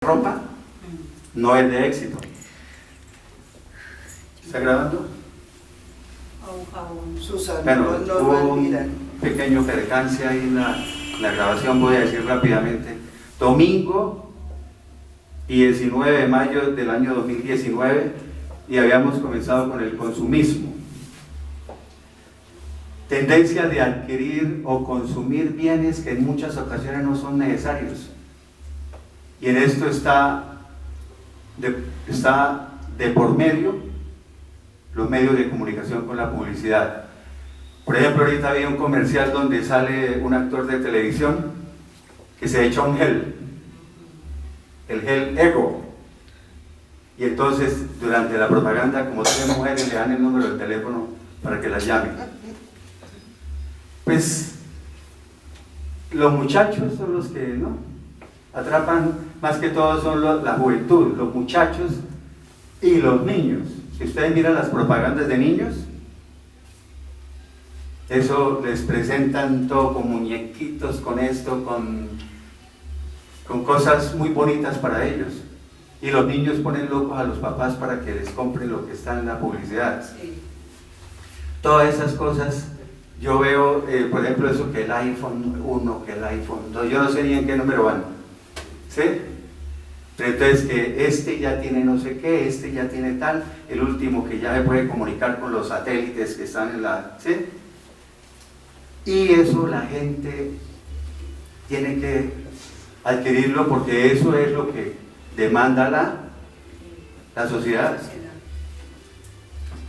ropa no es de éxito. ¿Está grabando? Susana, Bueno, no hubo un olvidan. pequeño percance ahí en la grabación, voy a decir rápidamente. Domingo 19 de mayo del año 2019 y habíamos comenzado con el consumismo. Tendencia de adquirir o consumir bienes que en muchas ocasiones no son necesarios. Y en esto está de por medio los medios de comunicación con la publicidad. Por ejemplo, ahorita había un comercial donde sale un actor de televisión que se echa un gel, el gel Ego, y entonces durante la propaganda, como tres mujeres le dan el número del teléfono para que las llamen. Pues los muchachos son los que no atrapan, más que todo son la juventud, los muchachos y los niños. Si ustedes miran las propagandas de niños, eso les presentan todo con muñequitos, con esto, con cosas muy bonitas para ellos. Y los niños ponen locos a los papás para que les compren lo que está en la publicidad. Sí. Todas esas cosas, yo veo, por ejemplo, eso que el iPhone 1, que el iPhone 2, yo no sé ni en qué número van, ¿sí? Pero entonces que este ya tiene no sé qué, este ya tiene tal, el último que ya se puede comunicar con los satélites que están en la... ¿sí? Y eso la gente tiene que adquirirlo porque eso es lo que demanda la sociedad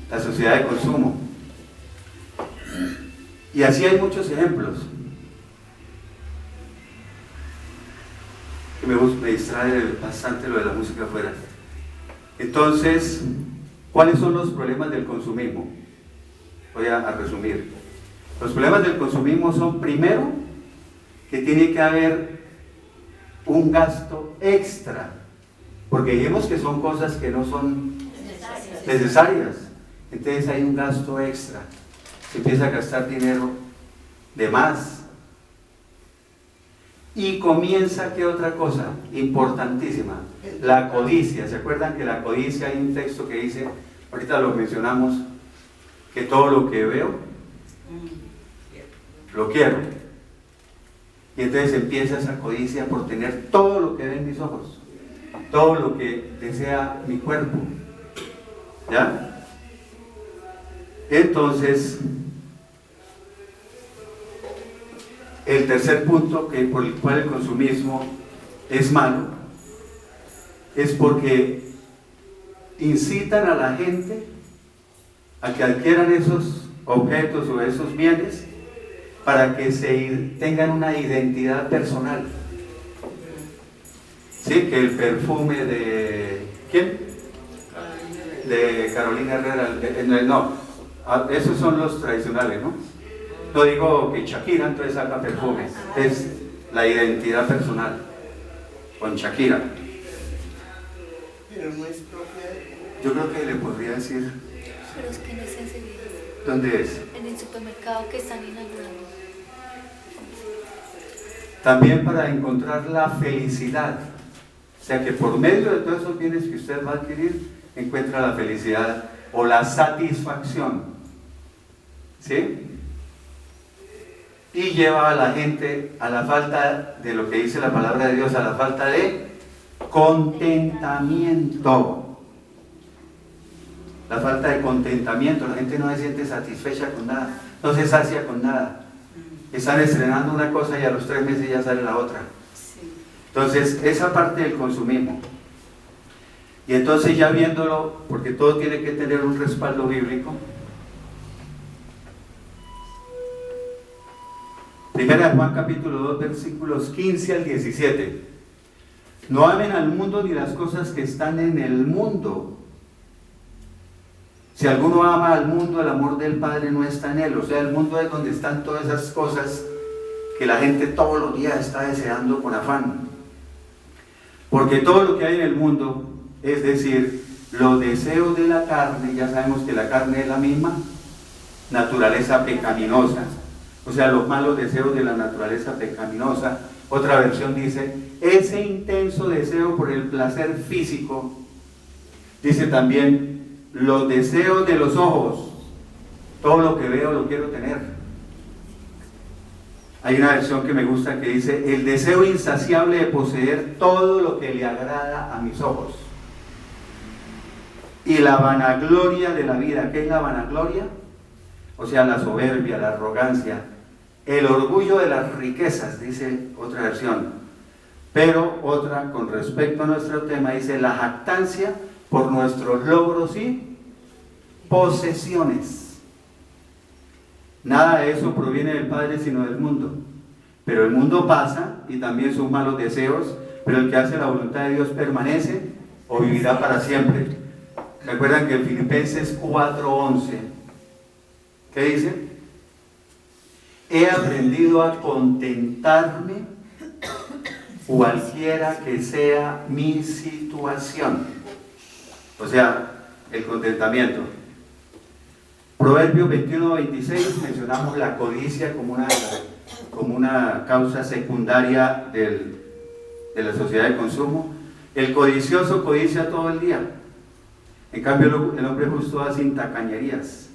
de consumo. Y así hay muchos ejemplos. Que me distrae bastante lo de la música afuera. Entonces, ¿cuáles son los problemas del consumismo? Voy a resumir. Los problemas del consumismo son, primero, que tiene que haber un gasto extra, porque dijimos que son cosas que no son necesarias. Entonces hay un gasto extra. Se empieza a gastar dinero de más. Y comienza, ¿qué otra cosa? Importantísima, la codicia. ¿Se acuerdan que la codicia, hay un texto que dice, ahorita lo mencionamos, que todo lo que veo, lo quiero? Y entonces empieza esa codicia por tener todo lo que ven mis ojos, todo lo que desea mi cuerpo. ¿Ya? Entonces, el tercer punto por el cual el consumismo es malo es porque incitan a la gente a que adquieran esos objetos o esos bienes para que tengan una identidad personal. ¿Sí? Que el perfume de... ¿quién? De Carolina Herrera. No, esos son los tradicionales, ¿no? No digo que Shakira entonces saca perfume, es la identidad personal con Shakira. Pero no es propia. Yo creo que le podría decir. Pero es que no es en Sevilla. ¿Dónde es? En el supermercado que están inaugurando. También para encontrar la felicidad. O sea que por medio de todos esos bienes que usted va a adquirir, encuentra la felicidad o la satisfacción. ¿Sí? Y lleva a la gente a la falta de lo que dice la palabra de Dios, a la falta de contentamiento. La falta de contentamiento, la gente no se siente satisfecha con nada, no se sacia con nada. Están estrenando una cosa y a los 3 meses ya sale la otra. Entonces, esa parte del consumismo. Y entonces ya viéndolo, porque todo tiene que tener un respaldo bíblico. Primera de Juan capítulo 2 versículos 15 al 17. No amen al mundo ni las cosas que están en el mundo. Si alguno ama al mundo, el amor del Padre no está en él. O sea, el mundo es donde están todas esas cosas que la gente todos los días está deseando con afán. Porque todo lo que hay en el mundo, es decir, los deseos de la carne, ya sabemos que la carne es la misma naturaleza pecaminosa. O sea, los malos deseos de la naturaleza pecaminosa Otra versión dice, ese intenso deseo por el placer físico. Dice también, los deseos de los ojos, todo lo que veo lo quiero tener. Hay una versión que me gusta que dice, el deseo insaciable de poseer todo lo que le agrada a mis ojos. Y la vanagloria de la vida. ¿Qué es la vanagloria? O sea, la soberbia, la arrogancia, el orgullo de las riquezas, dice otra versión. Pero otra, con respecto a nuestro tema, dice la jactancia por nuestros logros y posesiones. Nada de eso proviene del Padre sino del mundo. Pero el mundo pasa y también sus malos deseos, pero el que hace la voluntad de Dios permanece o vivirá para siempre. ¿Recuerdan que en Filipenses 4:11, qué dice? He aprendido a contentarme cualquiera que sea mi situación. O sea, el contentamiento. Proverbios 21:26 mencionamos la codicia como una causa secundaria de la sociedad de consumo. El codicioso codicia todo el día. En cambio, el hombre justo da sin tacañerías.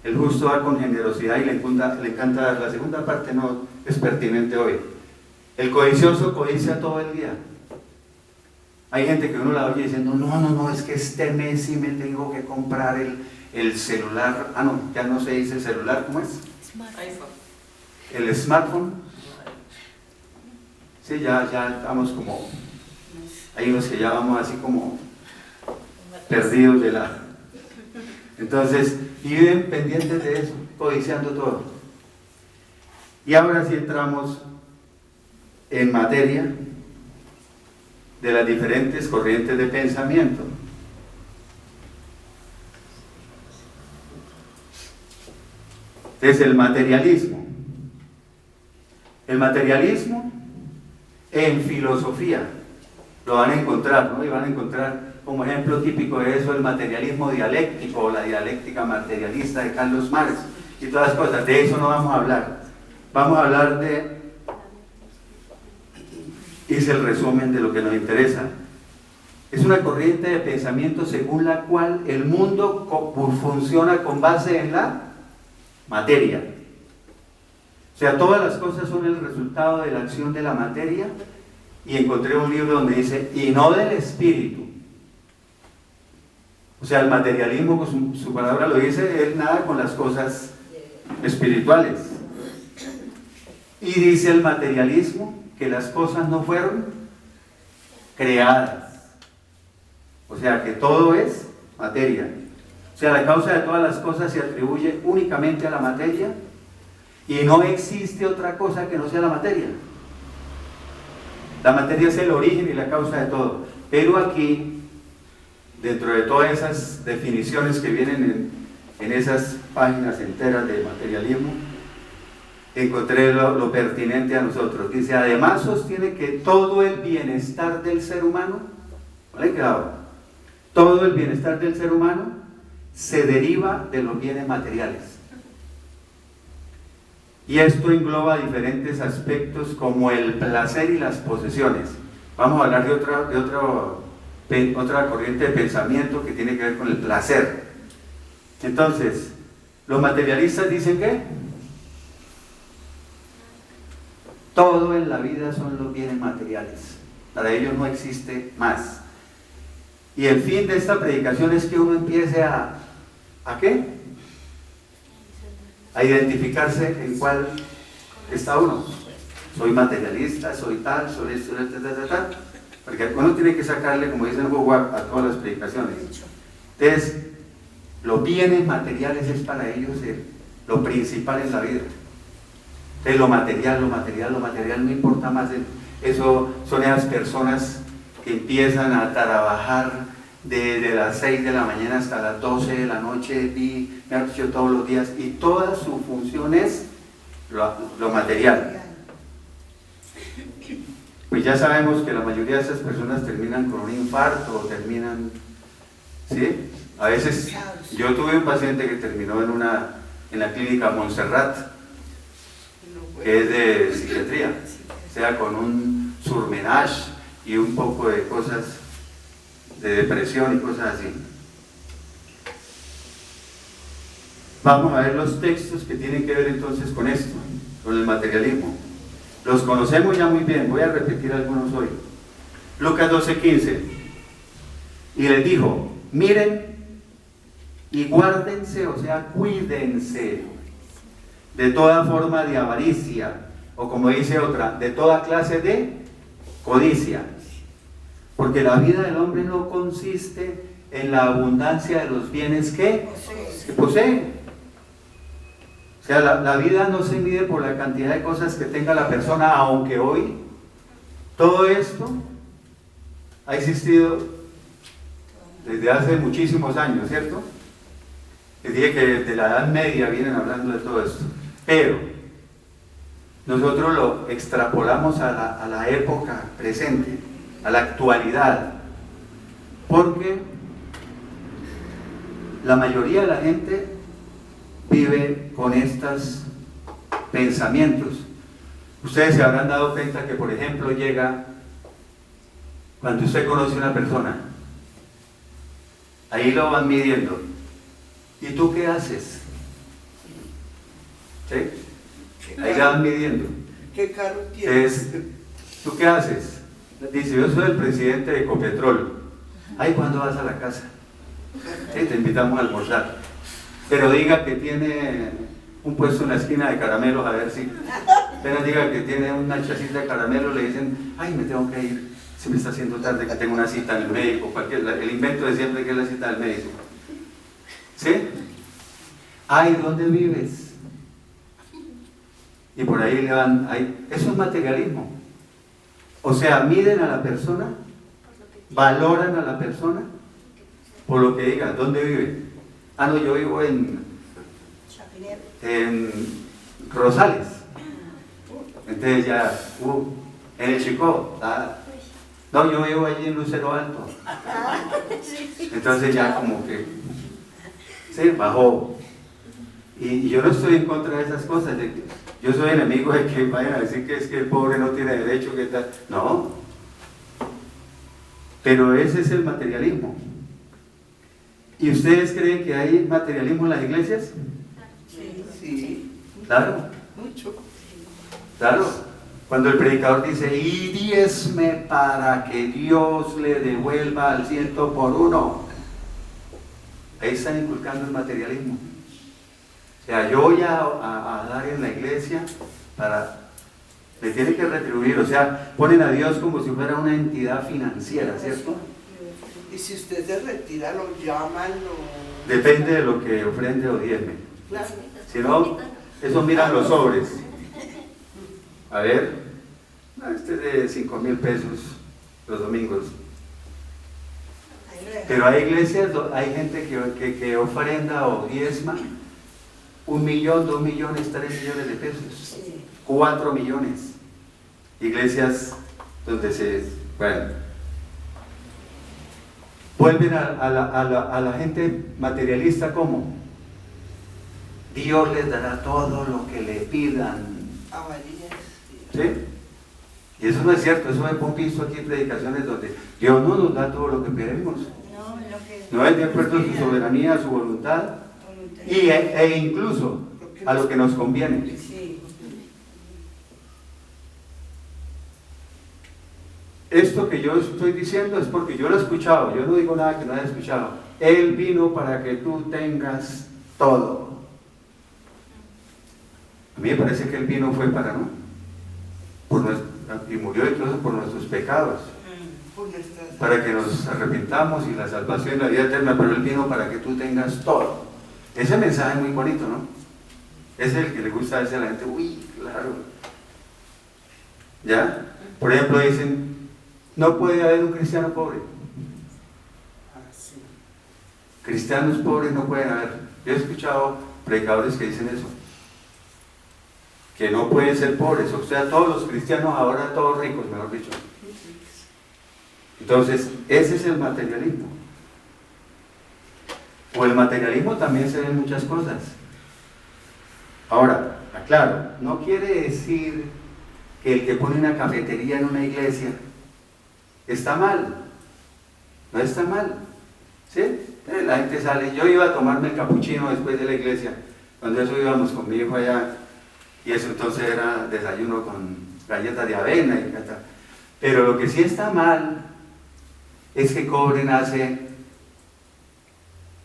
El justo da con generosidad y le encanta dar. La segunda parte no es pertinente hoy. El codicioso codicia todo el día. Hay gente que uno la oye diciendo, no, es que este mes sí me tengo que comprar el celular. Ah, no, ya no se dice celular, ¿cómo es? iPhone. El smartphone. Sí, ya estamos como, hay unos que ya vamos así como perdidos de la... Entonces, viven pendientes de eso, codiciando todo. Y ahora sí entramos en materia de las diferentes corrientes de pensamiento. Es el materialismo. El materialismo en filosofía lo van a encontrar, ¿no? Y van a encontrar como ejemplo típico de eso el materialismo dialéctico o la dialéctica materialista de Carlos Marx y todas las cosas. De eso no vamos a hablar. Vamos a hablar de... Hice el resumen de lo que nos interesa. Es una corriente de pensamiento según la cual el mundo funciona con base en la materia. O sea, todas las cosas son el resultado de la acción de la materia, y encontré un libro donde dice, y no del espíritu. O sea, el materialismo, con su palabra lo dice, es nada con las cosas espirituales. Y dice el materialismo que las cosas no fueron creadas. O sea, que todo es materia. O sea, la causa de todas las cosas se atribuye únicamente a la materia y no existe otra cosa que no sea la materia. La materia es el origen y la causa de todo. Pero aquí, dentro de todas esas definiciones que vienen en esas páginas enteras de materialismo, encontré lo pertinente a nosotros. Dice, además sostiene que todo el bienestar del ser humano, ¿vale? Cuidado, todo el bienestar del ser humano se deriva de los bienes materiales. Y esto engloba diferentes aspectos como el placer y las posesiones. Vamos a hablar de otra corriente de pensamiento que tiene que ver con el placer. Entonces, los materialistas dicen que todo en la vida son los bienes materiales. Para ellos no existe más. Y el fin de esta predicación es que uno empiece ¿a qué? A identificarse en cuál está uno. Soy materialista, soy tal, soy esto, tal. Porque uno tiene que sacarle, como dice el juego, a todas las predicaciones. Entonces, los bienes materiales es para ellos lo principal en la vida. Entonces, lo material no importa más. Eso son esas personas que empiezan a trabajar desde las 6 de la mañana hasta las 12 de la noche, me han dicho todos los días, y toda su función es lo material. Pues ya sabemos que la mayoría de esas personas terminan con un infarto o terminan, ¿sí? A veces, yo tuve un paciente que terminó en la clínica Montserrat, que es de psiquiatría, sea con un surmenage y un poco de cosas de depresión y cosas así. Vamos a ver los textos que tienen que ver entonces con esto, con el materialismo. Los conocemos ya muy bien, voy a repetir algunos hoy. Lucas 12:15. Y les dijo, miren y guárdense, o sea, cuídense de toda forma de avaricia, o como dice otra, de toda clase de codicia. Porque la vida del hombre no consiste en la abundancia de los bienes que posee. O sea, la vida no se mide por la cantidad de cosas que tenga la persona, aunque hoy todo esto ha existido desde hace muchísimos años, ¿cierto? Les dije que desde la Edad Media vienen hablando de todo esto. Pero nosotros lo extrapolamos a la época presente, a la actualidad, porque la mayoría de la gente vive con estos pensamientos. Ustedes se habrán dado cuenta que, por ejemplo, llega cuando usted conoce a una persona, ahí lo van midiendo. ¿Y tú qué haces? ¿Sí? Ahí la van midiendo. ¿Qué carro tienes? ¿Tú qué haces? Dice, yo soy el presidente de Ecopetrol. Ay, ¿cuándo vas a la casa? Sí, te invitamos a almorzar. Pero diga que tiene un puesto en la esquina de caramelos, a ver si. Pero diga que tiene una chacita de caramelos, le dicen, ay, me tengo que ir, se me está haciendo tarde, que tengo una cita en el médico, el invento de siempre que es la cita del médico. ¿Sí? Ay, ¿dónde vives? Y por ahí le van, eso es materialismo. O sea, miden a la persona, valoran a la persona por lo que diga. ¿Dónde vive? Ah, no, yo vivo en Rosales. Entonces ya, en el Chicó. No, yo vivo allí en Lucero Alto. Entonces ya como que, sí, bajó. Y yo no estoy en contra de esas cosas. Yo soy enemigo de que vayan a decir que es que el pobre no tiene derecho, que tal. No. Pero ese es el materialismo. ¿Y ustedes creen que hay materialismo en las iglesias? Sí. Claro. Mucho. Claro. Cuando el predicador dice, y diezme para que Dios le devuelva al 100 por 1. Ahí están inculcando el materialismo. O sea, yo voy a dar en la iglesia me tiene que retribuir. O sea, ponen a Dios como si fuera una entidad financiera, ¿cierto? Y si usted se retira, lo llaman, Depende de lo que ofrende o diezme. Claro. Si no, eso miran los sobres. A ver, este es de 5,000 pesos los domingos. Pero hay iglesias, hay gente que ofrenda o diezma 1 millón, 2 millones, 3 millones de pesos, 4 millones. Iglesias donde vuelven a la gente materialista. ¿Cómo? Dios les dará todo lo que le pidan. ¿Sí? Y eso no es cierto. Eso hemos visto aquí en predicaciones donde Dios no nos da todo lo que pedimos. No es de acuerdo a su soberanía, a su voluntad, e incluso a lo que nos conviene. Esto que yo estoy diciendo es porque yo lo he escuchado. Yo no digo nada que no haya escuchado. Él vino para que tú tengas todo. A mí me parece que Él vino fue para, ¿no? Y murió incluso por nuestros pecados, para que nos arrepintamos y la salvación y la vida eterna. Pero Él vino para que tú tengas todo. Ese mensaje es muy bonito, ¿no? Es el que le gusta decir a la gente. Uy, claro. ¿Ya? Por ejemplo, dicen, no puede haber un cristiano pobre. Cristianos pobres no pueden haber. Yo he escuchado predicadores que dicen eso, que no pueden ser pobres. O sea, todos los cristianos ahora, todos ricos, mejor dicho. Entonces, ese es el materialismo. O el materialismo también se ve en muchas cosas. Ahora, aclaro, no quiere decir que el que pone una cafetería en una iglesia está mal. No está mal. ¿Sí? La gente sale. Yo iba a tomarme el capuchino después de la iglesia. Cuando eso íbamos con mi hijo allá. Y eso entonces era desayuno con galletas de avena y tal. Pero lo que sí está mal es que cobren hace...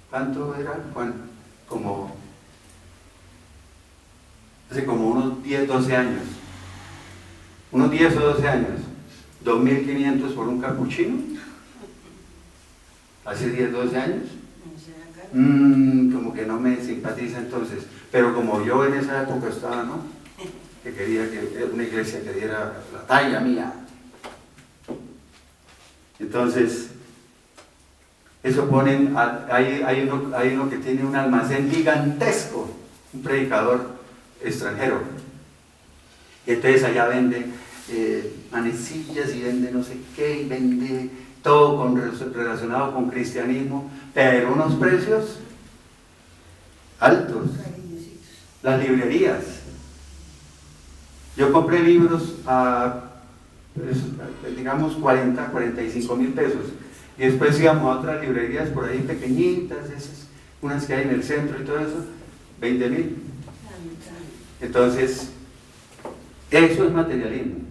¿Cuánto era, Juan? Hace como unos 10, 12 años. Unos 10 o 12 años. 2.500 por un capuchino. Hace 10, 12 años. Como que no me simpatiza entonces. Pero como yo en esa época estaba, ¿no? Que quería que una iglesia que diera la talla mía. Entonces, eso ponen, hay uno que tiene un almacén gigantesco, un predicador extranjero. Y entonces allá vende manecillas y vende no sé qué, y vende todo relacionado con cristianismo, pero unos precios altos. Las librerías. Yo compré libros a, digamos, 40, 45 mil pesos. Y después íbamos a otras librerías por ahí pequeñitas, esas, unas que hay en el centro y todo eso, 20.000. Entonces, eso es materialismo.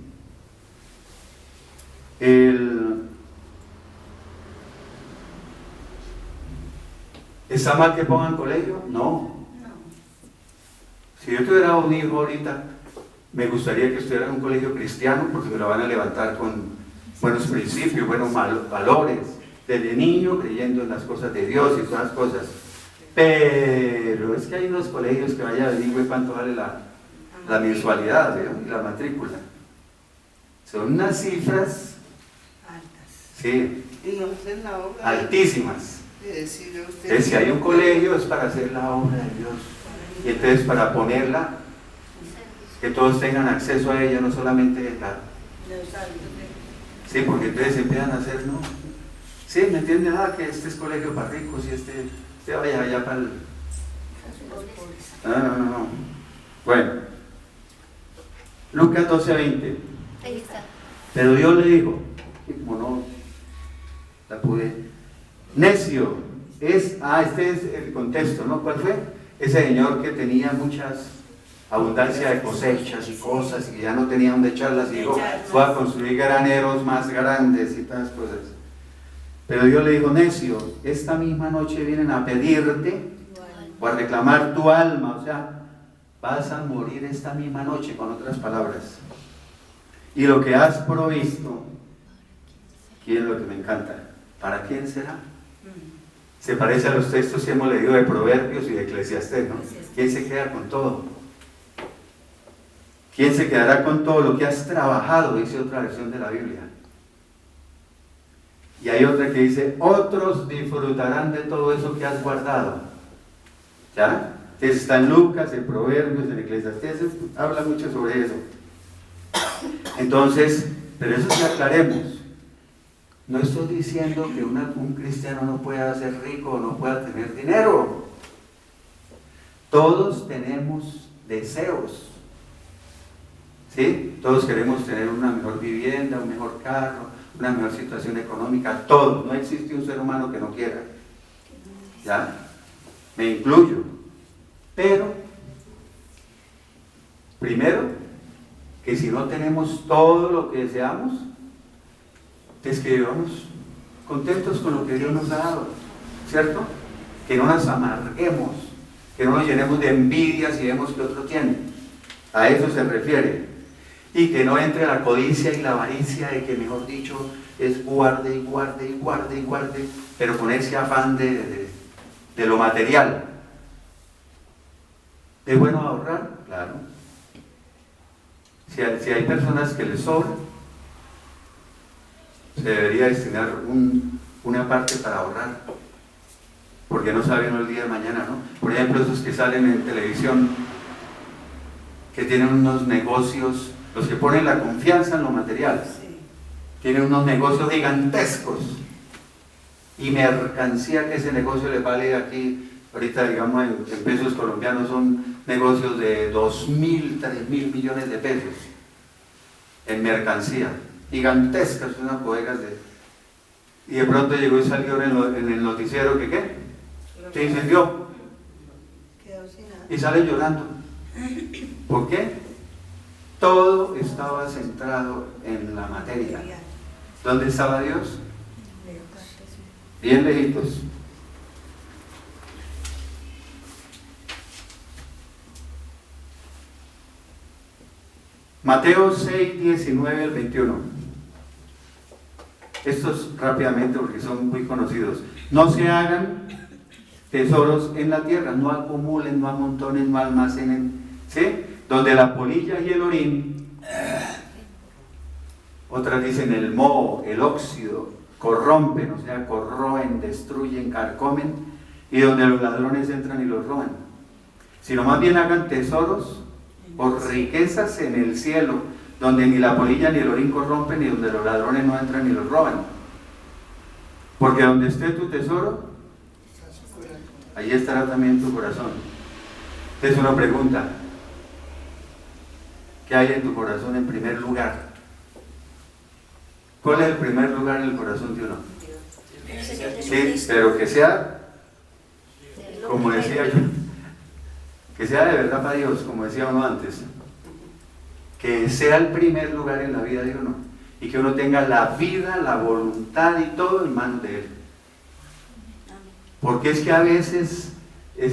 ¿Está mal que pongan colegio? No. Si yo tuviera un hijo ahorita, me gustaría que estuviera en un colegio cristiano porque me lo van a levantar con buenos principios, buenos valores, desde niño creyendo en las cosas de Dios y todas las cosas. Pero es que hay unos colegios que vaya a decir, cuánto vale la mensualidad, ¿verdad? Y la matrícula. Son unas cifras sí, y no hacen la obra altísimas. Decirle a usted Entonces, si hay un colegio es para hacer la obra de Dios. Y entonces para ponerla, que todos tengan acceso a ella, no solamente la... Sí, porque entonces empiezan a hacer, ¿no? Sí, ¿me entienden? Que este es colegio para ricos y este vaya allá para el... No. Bueno, Lucas 12:20. Ahí está. Pero Dios le dijo, y como no la pude, necio, este es el contexto, ¿no? ¿Cuál fue? Ese señor que tenía muchas abundancia de cosechas y cosas y que ya no tenía donde echarlas y dijo, voy a construir graneros más grandes y todas las cosas. Pero Dios le dijo, necio, esta misma noche vienen a pedirte o a reclamar tu alma, o sea, vas a morir esta misma noche, con otras palabras. Y lo que has provisto, ¿quién es lo que me encanta? ¿Para quién será? Se parece a los textos que hemos leído de Proverbios y de Eclesiastés, ¿no? ¿Quién se queda con todo? ¿Quién se quedará con todo lo que has trabajado? Dice otra versión de la Biblia. Y hay otra que dice, otros disfrutarán de todo eso que has guardado. ¿Ya? Entonces está en Lucas, en Proverbios, en Eclesiastés, habla mucho sobre eso. Entonces, pero eso sí aclaremos. No estoy diciendo que un cristiano no pueda ser rico o no pueda tener dinero. Todos tenemos deseos. ¿Sí? Todos queremos tener una mejor vivienda, un mejor carro, una mejor situación económica. Todos. No existe un ser humano que no quiera. ¿Ya? Me incluyo. Pero, primero, que si no tenemos todo lo que deseamos, es que vivamos contentos con lo que Dios nos ha dado, ¿cierto? Que no nos amarguemos, que no nos llenemos de envidia si vemos que otro tiene. A eso se refiere. Y que no entre la codicia y la avaricia de que, mejor dicho, es guarde y guarde y guarde y guarde, pero con ese afán de lo material. ¿Es bueno ahorrar? Claro. Si hay personas que les sobra, se debería destinar una parte para ahorrar, porque no sabe uno el día de mañana, ¿no? Por ejemplo, esos que salen en televisión, que tienen unos negocios, los que ponen la confianza en lo material, tienen unos negocios gigantescos, y mercancía que ese negocio le vale aquí, ahorita digamos en pesos colombianos son negocios de 2.000, 3.000 millones de pesos. en mercancía, gigantescas, unas bodegas y de pronto llegó y salió en el noticiero que ¿qué? Se incendió Quedó sin nada. y sale llorando. ¿Por qué? Todo estaba centrado en la materia. ¿Dónde estaba Dios? Bien lejitos. Mateo 6, 19 al 21. Estos rápidamente porque son muy conocidos. No se hagan tesoros en la tierra, no acumulen, no amontonen, no almacenen, ¿sí? Donde la polilla y el orín, otras dicen el moho, el óxido, corrompen, o sea, corroen, destruyen, carcomen, y donde los ladrones entran y los roban. Sino más bien hagan tesoros o riquezas en el cielo, donde ni la polilla ni el orín corrompen, y donde los ladrones no entran ni los roban. Porque donde esté tu tesoro, ahí estará también tu corazón. Entonces uno pregunta, ¿qué hay en tu corazón en primer lugar? ¿Cuál es el primer lugar en el corazón de uno? Sí, pero que sea, como decía yo, que sea de verdad para Dios, como decía uno antes, que sea el primer lugar en la vida de uno, y que uno tenga la vida, la voluntad y todo en manos de Él. Porque es que a veces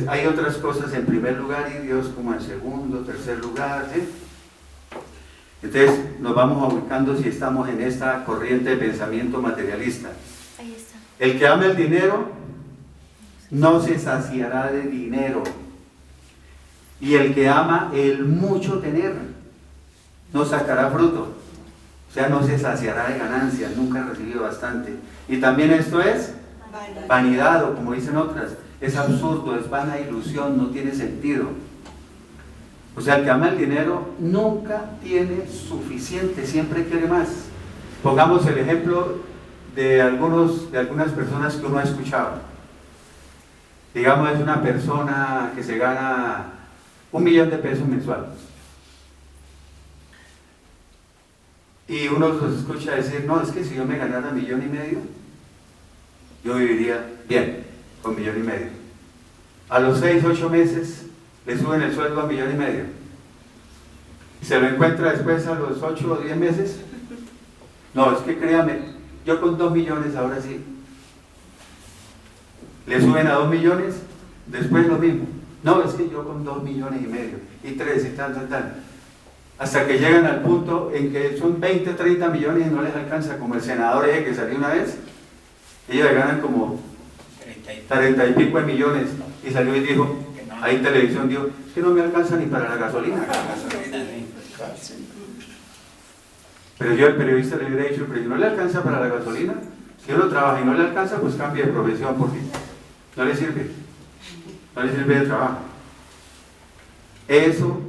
hay otras cosas en primer lugar y Dios como en segundo, tercer lugar, ¿sí? Entonces nos vamos ubicando si estamos en esta corriente de pensamiento materialista. Ahí está. El que ama el dinero no se saciará de dinero, y el que ama el mucho tener no sacará fruto, o sea, no se saciará de ganancias, nunca ha recibido bastante. Y también esto es vanidad, o como dicen otras, es absurdo, es vana ilusión, no tiene sentido. O sea, el que ama el dinero nunca tiene suficiente, siempre quiere más. Pongamos el ejemplo de algunas personas que uno ha escuchado. Digamos, es una persona que se gana 1 millón de pesos mensual. Y uno los escucha decir, no, es que si yo me ganara 1,5 millones, yo viviría bien con 1,5 millones. A los 6, 8 meses le suben el sueldo a 1,5 millones. Y se lo encuentra después a los 8 o 10 meses. No, es que créame, yo con 2 millones ahora sí. Le suben a 2 millones, después lo mismo. No, es que yo con 2,5 millones y 3 y tal. Hasta que llegan al punto en que son 20, 30 millones y no les alcanza, como el senador ese que salió una vez. Ellos le ganan como 30 y pico de millones, y salió y dijo, ahí en televisión dijo, es que no me alcanza ni para la gasolina. Pero yo al periodista le hubiera dicho, pero si no le alcanza para la gasolina, si uno trabaja y no le alcanza, pues cambie de profesión, porque no le sirve de trabajo. Eso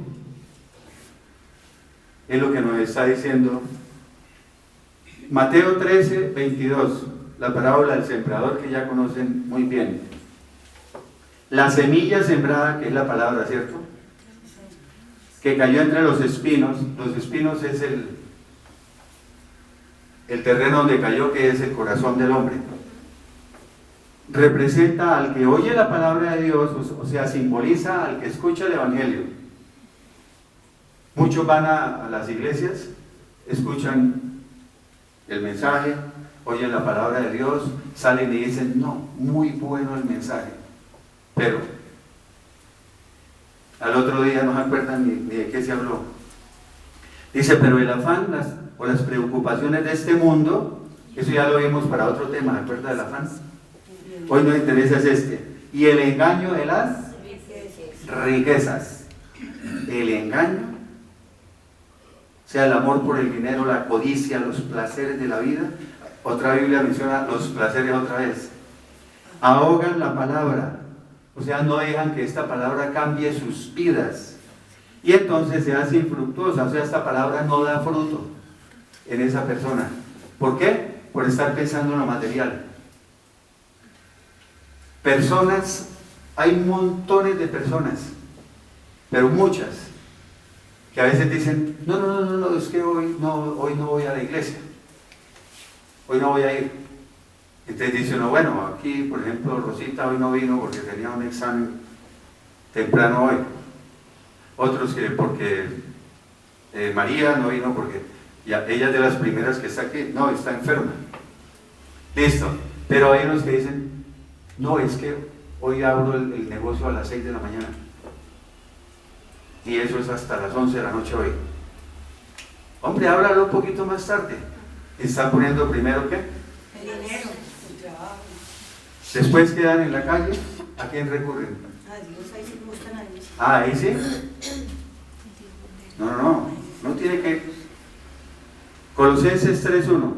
es lo que nos está diciendo Mateo 13, 22, la parábola del sembrador, que ya conocen muy bien. La semilla sembrada, que es la palabra, ¿cierto? Que cayó entre los espinos es el terreno donde cayó, que es el corazón del hombre. Representa al que oye la palabra de Dios, o sea, simboliza al que escucha el Evangelio. Muchos van a las iglesias, escuchan el mensaje, oyen la palabra de Dios, salen y dicen, no, muy bueno el mensaje, pero al otro día no se acuerdan ni de qué se habló. Dice, pero el afán o las preocupaciones de este mundo, eso ya lo vimos para otro tema, ¿se acuerda del afán? Hoy nos interesa es este. Y el engaño de las riquezas. El engaño, o sea, el amor por el dinero, la codicia, los placeres de la vida. Otra Biblia menciona los placeres otra vez. Ahogan la palabra, o sea, no dejan que esta palabra cambie sus vidas. Y entonces se hace infructuosa, o sea, esta palabra no da fruto en esa persona. ¿Por qué? Por estar pensando en lo material. Personas, hay montones de personas, pero muchas, que a veces dicen, no, es que hoy no voy a la iglesia, hoy no voy a ir. Entonces dice uno, bueno, aquí por ejemplo Rosita hoy no vino porque tenía un examen temprano hoy. Otros que porque María no vino porque ella es de las primeras que está aquí, no, está enferma. Listo. Pero hay unos que dicen, no, es que hoy abro el negocio a las 6 de la mañana. Y eso es hasta las 11 de la noche hoy. Hombre, háblalo un poquito más tarde. ¿Están poniendo primero qué? El dinero, el trabajo. Después quedan en la calle, ¿a quién recurren? A Dios, ahí sí me gustan a Dios. Ah, ahí sí. No tiene que. Colosenses 3:1.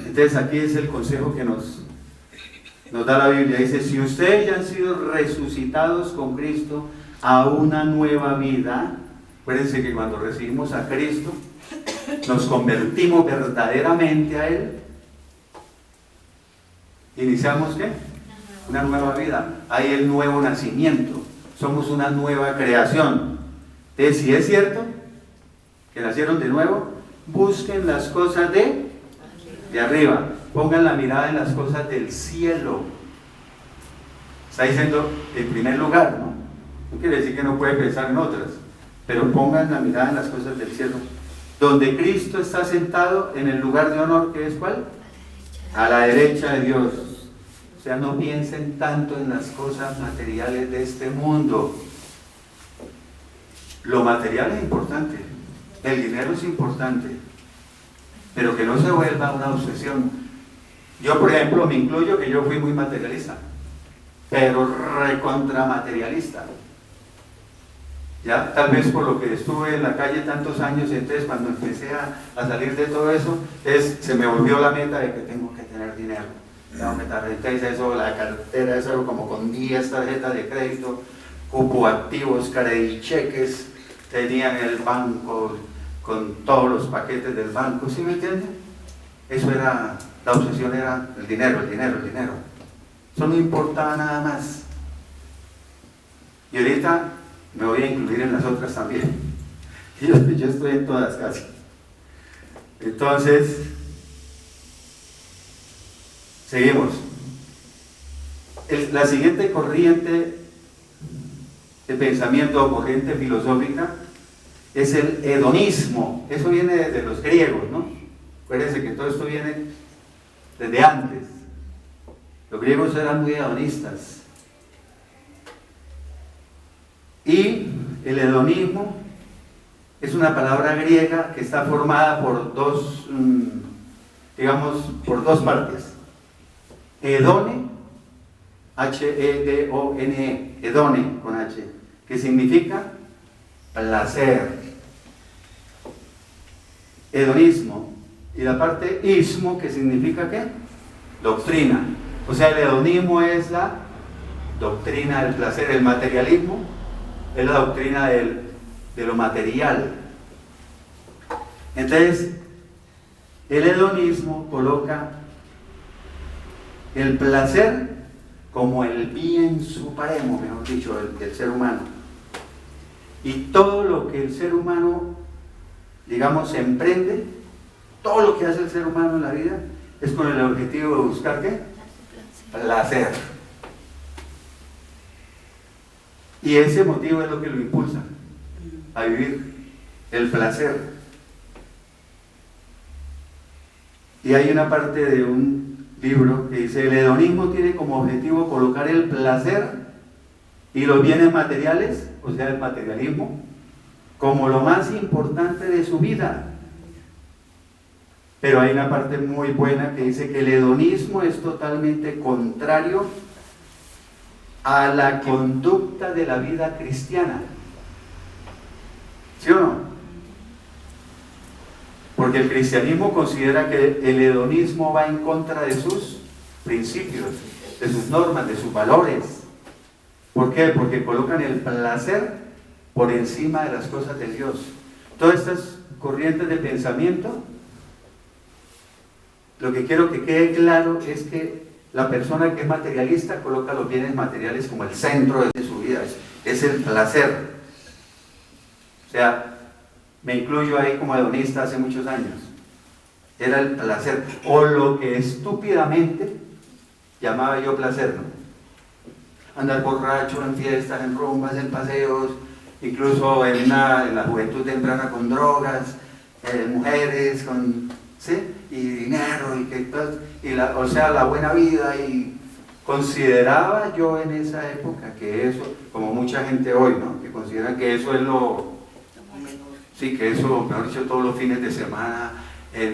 Entonces aquí es el consejo que nos da la Biblia. Dice, si ustedes ya han sido resucitados con Cristo a una nueva vida, acuérdense que cuando recibimos a Cristo, nos convertimos verdaderamente a Él. ¿Iniciamos qué? Una nueva vida. Hay el nuevo nacimiento. Somos una nueva creación. Entonces, si es cierto que nacieron de nuevo, busquen las cosas de arriba. Pongan la mirada en las cosas del cielo. Está diciendo en primer lugar, ¿no? No quiere decir que no puede pensar en otras, pero pongan la mirada en las cosas del cielo. Donde Cristo está sentado en el lugar de honor, ¿que es cuál? A la derecha de Dios. O sea, no piensen tanto en las cosas materiales de este mundo. Lo material es importante, el dinero es importante, pero que no se vuelva una obsesión. Yo, por ejemplo, me incluyo que yo fui muy materialista, pero recontra materialista. Ya, tal vez por lo que estuve en la calle tantos años, entonces cuando empecé a salir de todo eso, se me volvió la meta de que tengo que tener dinero. Tengo que tener, entonces eso, la cartera, eso como con 10 tarjetas de crédito, cupo activos, credicheques, tenía en el banco con todos los paquetes del banco, ¿sí me entienden? Eso era, la obsesión era el dinero. Eso no importaba nada más. Y ahorita me voy a incluir en las otras también. Yo estoy en todas casi. Entonces, seguimos. La siguiente corriente de pensamiento o corriente filosófica es el hedonismo. Eso viene de los griegos, ¿no? Acuérdense que todo esto viene desde antes. Los griegos eran muy hedonistas. Y el hedonismo es una palabra griega que está formada por dos partes. Hedone, H-E-D-O-N-E, hedone con H, que significa placer. Hedonismo. Y la parte ismo, que significa ¿qué? Doctrina. O sea, el hedonismo es la doctrina del placer. El materialismo es la doctrina de lo material. Entonces, el hedonismo coloca el placer como el bien supremo, mejor dicho, del ser humano. Y todo lo que el ser humano, digamos, emprende, todo lo que hace el ser humano en la vida, es con el objetivo de buscar ¿qué? Placer. Y ese motivo es lo que lo impulsa a vivir, el placer. Y hay una parte de un libro que dice, el hedonismo tiene como objetivo colocar el placer y los bienes materiales, o sea, el materialismo, como lo más importante de su vida. Pero hay una parte muy buena que dice que el hedonismo es totalmente contrario a la conducta de la vida cristiana. ¿Sí o no? Porque el cristianismo considera que el hedonismo va en contra de sus principios, de sus normas, de sus valores. ¿Por qué? Porque colocan el placer por encima de las cosas de Dios. Todas estas corrientes de pensamiento, lo que quiero que quede claro es que la persona que es materialista coloca los bienes materiales como el centro de su vida, es el placer. sea, me incluyo ahí como hedonista hace muchos años. Era el placer, o lo que estúpidamente llamaba yo placer, ¿no? Andar borracho en fiestas, en rumbas, en paseos, incluso en la juventud temprana con drogas, mujeres, ¿sí? Y dinero, o sea, la buena vida. Y consideraba yo en esa época que eso, como mucha gente hoy, ¿no? Que consideran que eso es sí, que eso, mejor dicho, todos los fines de semana,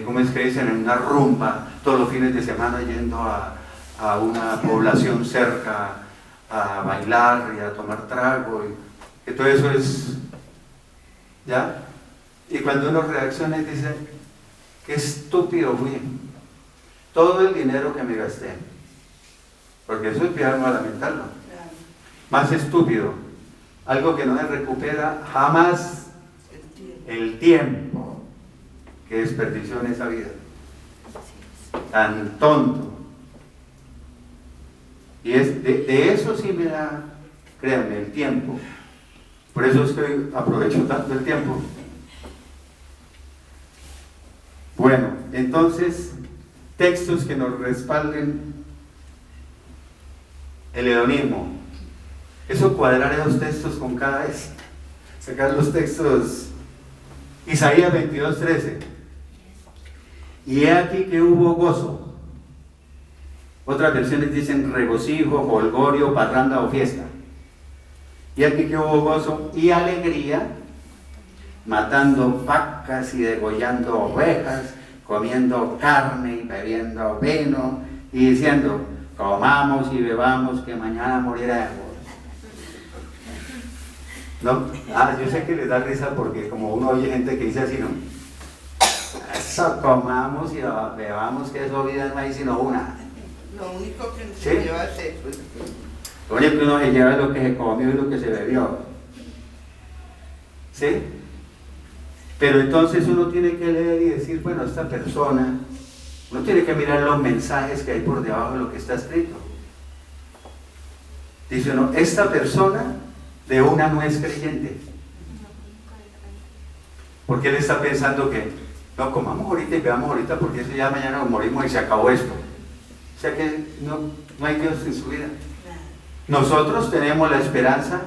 ¿cómo es que dicen? En una rumba, todos los fines de semana yendo a una población cerca a bailar y a tomar trago, y que todo eso es, ¿ya? Y cuando uno reacciona y dice, qué estúpido fui, todo el dinero que me gasté, porque eso es fijarnos a lamentarlo, más estúpido, algo que no se recupera jamás, el tiempo que desperdició en esa vida, tan tonto. Y de eso sí me da, créanme, el tiempo. Por eso es que aprovecho tanto el tiempo. Bueno, entonces, textos que nos respalden el hedonismo. Eso, cuadrar esos textos con cada vez. Sacar los textos. Isaías 22:13. Y he aquí que hubo gozo. Otras versiones dicen regocijo, jolgorio, parranda o fiesta. Y aquí que hubo gozo y alegría, matando vacas y degollando ovejas, comiendo carne y bebiendo vino, y diciendo, comamos y bebamos que mañana moriremos. ¿No? Yo sé que les da risa porque como uno oye gente que dice así, ¿no? Eso, comamos y bebamos que eso vida no hay sino una. Lo único que ¿Sí? se lleva es eso. Lo único que uno se lleva es lo que se comió y lo que se bebió. ¿Sí? Pero entonces uno tiene que leer y decir, bueno, esta persona, uno tiene que mirar los mensajes que hay por debajo de lo que está escrito. Dice uno, esta persona de una no es creyente. Porque él está pensando que, no, comamos ahorita y bebamos ahorita porque eso ya mañana nos morimos y se acabó esto. O sea que no hay Dios en su vida. Nosotros tenemos la esperanza,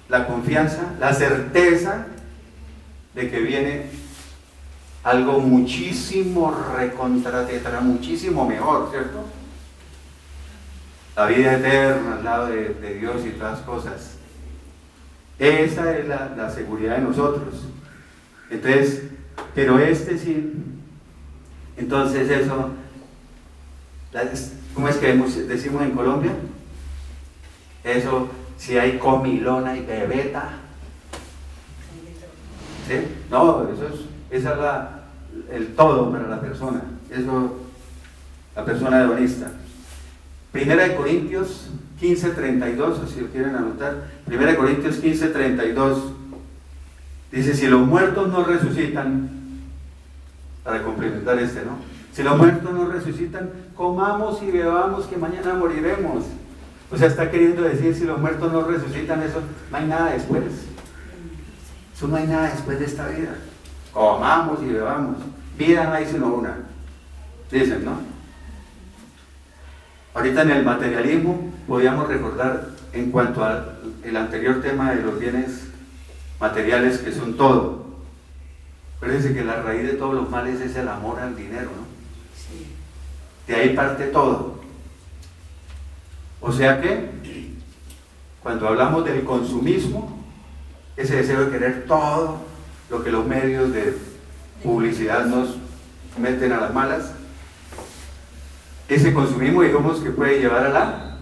la confianza, la certeza de que viene algo muchísimo recontratetra, muchísimo mejor, ¿cierto? La vida eterna al lado de Dios y todas las cosas. Esa es la seguridad de nosotros. Entonces, pero sí, entonces eso, ¿cómo es que decimos en Colombia? Eso, si hay comilona y bebeta, ¿sí? No, esa es el todo para la persona, eso, la persona hedonista. Primera de Corintios 15:32, si lo quieren anotar, Primera de Corintios 15:32, dice, si los muertos no resucitan, para complementar ¿no? Si los muertos no resucitan, comamos y bebamos que mañana moriremos. O sea, está queriendo decir, si los muertos no resucitan, eso, no hay nada después. Eso no hay nada después de esta vida. Comamos y bebamos. Vida no hay sino una. Dicen, ¿no? Ahorita en el materialismo podíamos recordar en cuanto al anterior tema de los bienes materiales que son todo. Acuérdense que la raíz de todos los males es el amor al dinero, ¿no? Sí. De ahí parte todo. O sea que, cuando hablamos del consumismo, ese deseo de querer todo lo que los medios de publicidad nos meten a las malas, ese consumismo, digamos, que puede llevar a la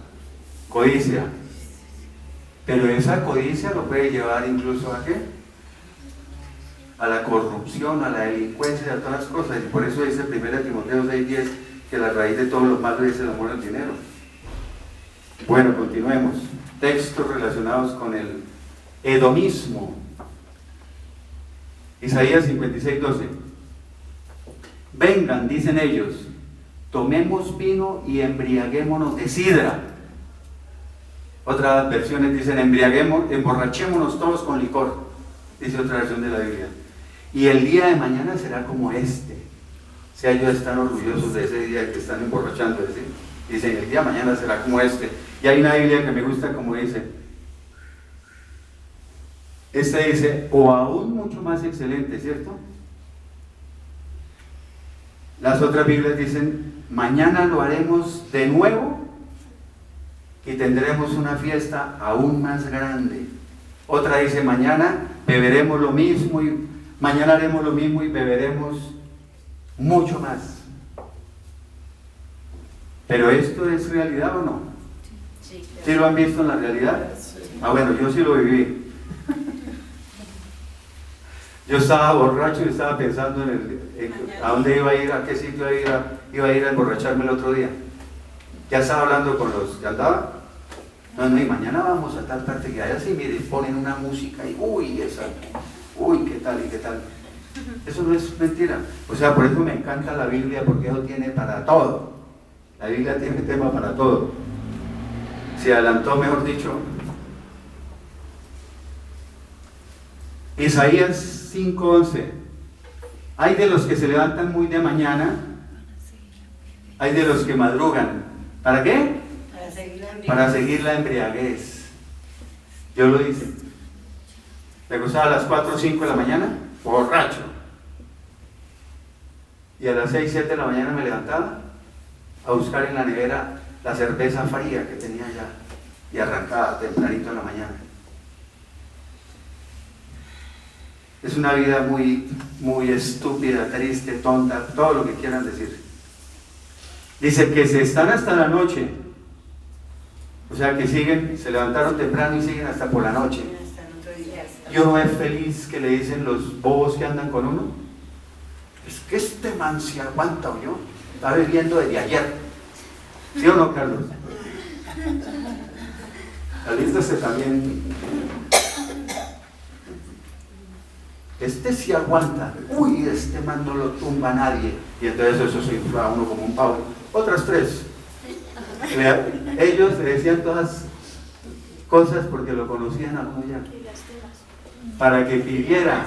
codicia. Pero esa codicia lo puede llevar incluso a ¿qué? A la corrupción, a la delincuencia, a todas las cosas. Y por eso dice 1 Timoteo 6:10 que la raíz de todos los males es el amor al dinero. Bueno, continuemos. Textos relacionados con el hedonismo. Isaías 56:12. Vengan, dicen ellos, tomemos vino y embriaguémonos de sidra. Otras versiones dicen emborrachémonos todos con licor. dice otra versión de la Biblia. Y el día de mañana será como este. O sea, ellos están orgullosos de ese día que están emborrachando, ¿sí? Dicen, el día de mañana será como este. Y hay una Biblia que me gusta como dice, esta dice, o aún mucho más excelente, ¿cierto? Las otras Biblias dicen, mañana lo haremos de nuevo y tendremos una fiesta aún más grande. Otra dice, mañana beberemos lo mismo y mañana haremos lo mismo y beberemos mucho más. ¿Pero esto es realidad o no? ¿Sí lo han visto en la realidad? Ah, bueno, yo sí lo viví. Yo estaba borracho y estaba pensando a dónde iba a ir, a qué sitio iba a ir a emborracharme el otro día. Ya estaba hablando con los que andaba. No, y mañana vamos a tal parte que hay así, mire, ponen una música y qué tal y qué tal. Eso no es mentira. O sea, por eso me encanta la Biblia, porque eso tiene para todo. La Biblia tiene tema para todo. Se adelantó, mejor dicho. Isaías 5:11. Hay de los que se levantan muy de mañana, hay de los que madrugan. ¿Para qué? Para seguir la embriaguez. Yo lo hice. Me acostaba a las 4 o 5 de la mañana, borracho. Y a las 6, 7 de la mañana me levantaba a buscar en la nevera la cerveza fría que tenía ya y arrancaba tempranito en la mañana. Es una vida muy, muy estúpida, triste, tonta, todo lo que quieran decir. Dice que se están hasta la noche. O sea que siguen, se levantaron temprano y siguen hasta por la noche. Y uno es feliz que le dicen los bobos que andan con uno. Es que este man se aguanta, o yo. Está bebiendo desde ayer. ¿Sí o no, Carlos? Alístese también. Este sí aguanta. Uy, este man no lo tumba a nadie. Y entonces eso se infla a uno como un pavo. Otras 3. Ellos le decían todas cosas porque lo conocían a uno ya. Para que pidiera.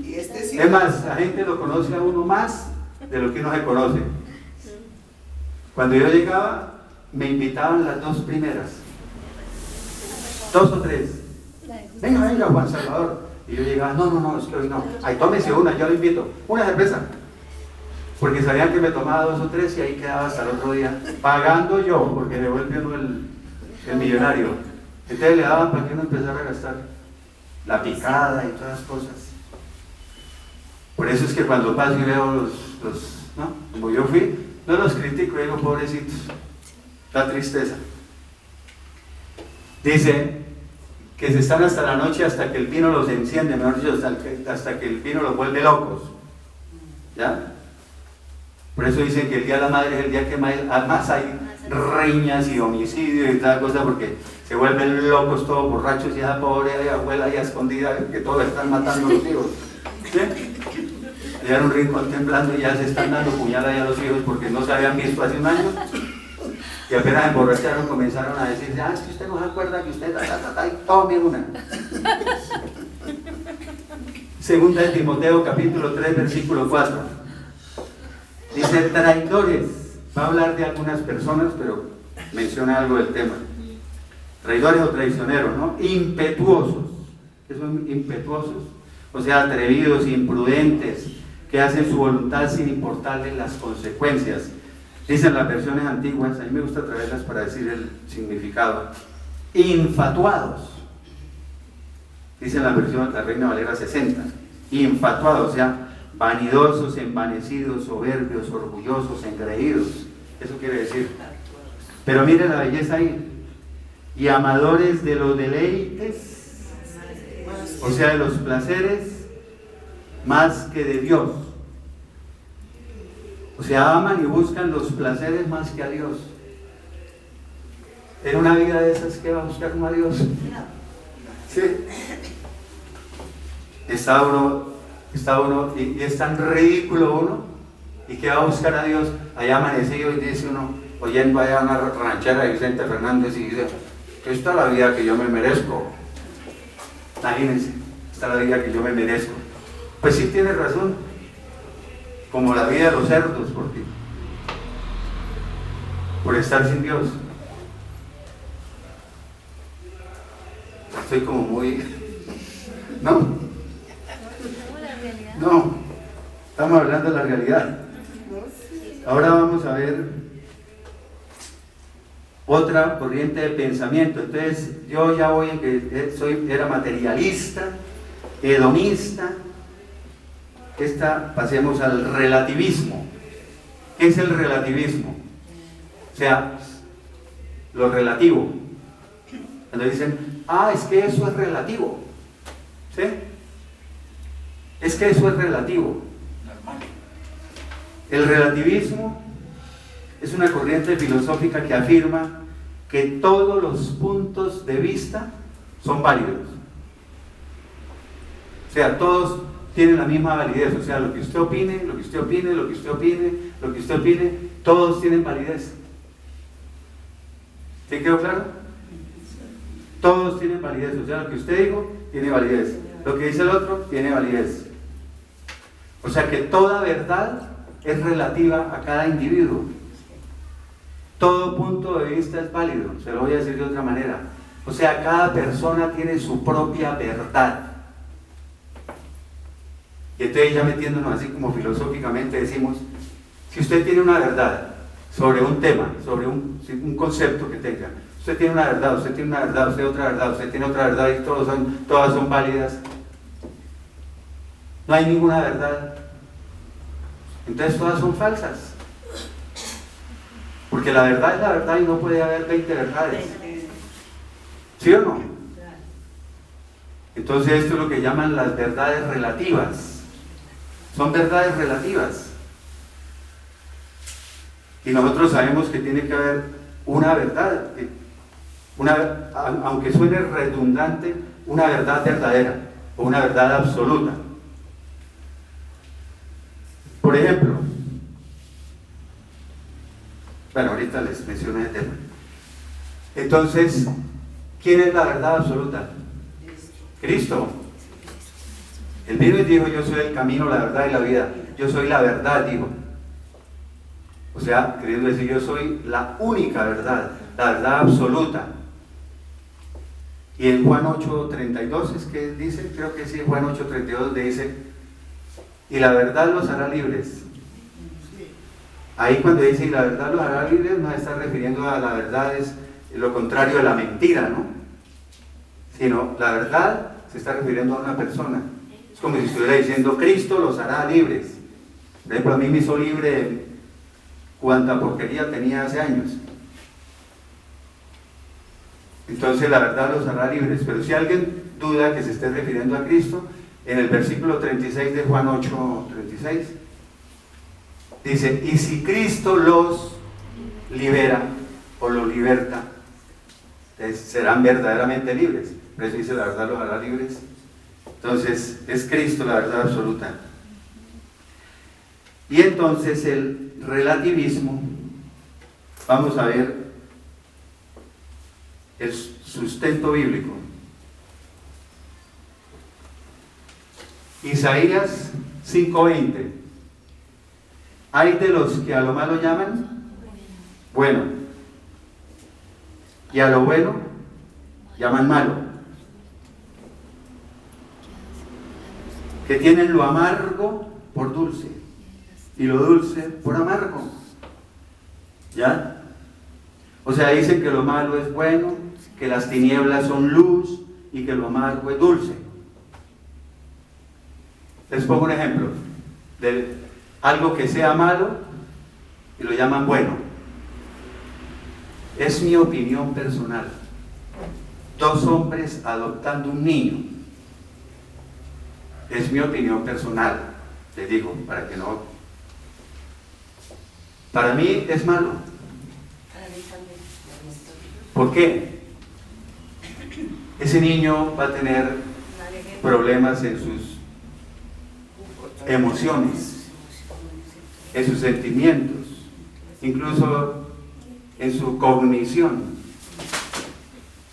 Es más, la gente lo conoce a uno más de lo que uno se conoce. Cuando yo llegaba, me invitaban las 2 primeras. 2 o 3. Venga, Juan Salvador. Y yo llegaba, no, es que hoy no. Ay, tómese una, yo lo invito. Una cerveza. Porque sabían que me tomaba 2 o 3 y ahí quedaba hasta el otro día. Pagando yo, porque devuelve uno el millonario. Entonces le daban para que uno empezara a gastar. La picada y todas las cosas. Por eso es que cuando paso y veo los ¿no? Como yo fui, no los critico, digo, pobrecitos. La tristeza. Dice que se están hasta la noche hasta que el vino los enciende, mejor dicho, hasta que el vino los vuelve locos. ¿Ya? Por eso dicen que el Día de la Madre es el día que más hay riñas y homicidios y tal cosa, porque se vuelven locos todos borrachos y esa pobre abuela ahí escondida, que todos están matando a los hijos. ¿Sí? Llegan a un rincón temblando y ya se están dando puñaladas a los hijos porque no se habían visto hace un año. Y apenas emborracharon, comenzaron a decir, es que usted no se acuerda que usted y tome una. Segunda de Timoteo, capítulo 3, versículo 4. Dice, traidores. Va a hablar de algunas personas, pero menciona algo del tema. Traidores o traicioneros, ¿no? Impetuosos. ¿Qué son impetuosos? O sea, atrevidos, imprudentes, que hacen su voluntad sin importarles las consecuencias. Dicen las versiones antiguas, a mí me gusta traerlas para decir el significado. Infatuados. Dice la versión, la Reina Valera 60. Infatuados, o sea, vanidosos, envanecidos, soberbios, orgullosos, engreídos. Eso quiere decir. Pero mire la belleza ahí. Y amadores de los deleites, o sea, de los placeres, más que de Dios. O sea, aman y buscan los placeres más que a Dios. En una vida de esas, ¿qué va a buscar uno a Dios? Sí. Está uno y es tan ridículo uno. ¿Y qué va a buscar a Dios? Allá amanecido y dice uno, oyendo allá una ranchera de Vicente Fernández y dice, esta es la vida que yo me merezco. Imagínense. esta es la vida que yo me merezco. Pues sí tienes razón, como la vida de los cerdos por ti, por estar sin Dios. Estoy como muy... ¿No? La realidad. No, estamos hablando de la realidad. Ahora vamos a ver otra corriente de pensamiento. Entonces yo ya voy en que era materialista, hedonista. Pasemos al relativismo. ¿Qué es el relativismo? O sea, lo relativo. Cuando dicen, es que eso es relativo. ¿Sí? Es que eso es relativo. El relativismo es una corriente filosófica que afirma que todos los puntos de vista son válidos. O sea, todos tienen la misma validez. O sea, lo que usted opine, lo que usted opine, lo que usted opine, lo que usted opine, todos tienen validez. ¿Sí quedó claro? Todos tienen validez. O sea, lo que usted dijo tiene validez. Lo que dice el otro tiene validez. O sea que toda verdad es relativa a cada individuo. Todo punto de vista es válido, se lo voy a decir de otra manera. O sea, cada persona tiene su propia verdad. Y entonces ya metiéndonos así como filosóficamente decimos, si usted tiene una verdad sobre un tema, sobre un concepto que tenga, usted tiene una verdad, usted tiene una verdad, usted otra verdad, usted tiene otra verdad y todas son válidas. No hay ninguna verdad. Entonces todas son falsas. Porque la verdad es la verdad y no puede haber 20 verdades. ¿Sí o no? Entonces esto es lo que llaman las verdades relativas. Son verdades relativas. Y nosotros sabemos que tiene que haber una verdad, aunque suene redundante, una verdad verdadera o una verdad absoluta. Por ejemplo, bueno, ahorita les menciono el tema. Entonces, ¿quién es la verdad absoluta? Cristo. Él vino y dijo, yo soy el camino, la verdad y la vida. Yo soy la verdad, dijo. O sea, queriendo decir, yo soy la única verdad, la verdad absoluta. Y en Juan 8:32 es que dice, creo que sí, Juan 8:32 dice, y la verdad los hará libres. Ahí cuando dice, y la verdad los hará libres, no está refiriendo a la verdad, es lo contrario de la mentira, ¿no? Sino, la verdad se está refiriendo a una persona. Es como si estuviera diciendo, Cristo los hará libres. Por ejemplo, a mí me hizo libre cuánta porquería tenía hace años. Entonces la verdad los hará libres. Pero si alguien duda que se esté refiriendo a Cristo, en el versículo 36 de Juan 8:36 dice, y si Cristo los libera o los liberta, serán verdaderamente libres. Por eso dice, la verdad los hará libres. Entonces es Cristo la verdad absoluta. Y entonces el relativismo, vamos a ver el sustento bíblico. Isaías 5:20. Hay de los que a lo malo llaman bueno, y a lo bueno llaman malo, que tienen lo amargo por dulce y lo dulce por amargo. ¿Ya? O sea, dicen que lo malo es bueno, que las tinieblas son luz y que lo amargo es dulce. Les pongo un ejemplo de algo que sea malo y lo llaman bueno. Es mi opinión personal. 2 hombres adoptando un niño. Es mi opinión personal, les digo, para que no... Para mí es malo. ¿Por qué? Ese niño va a tener problemas en sus emociones, en sus sentimientos, incluso en su cognición,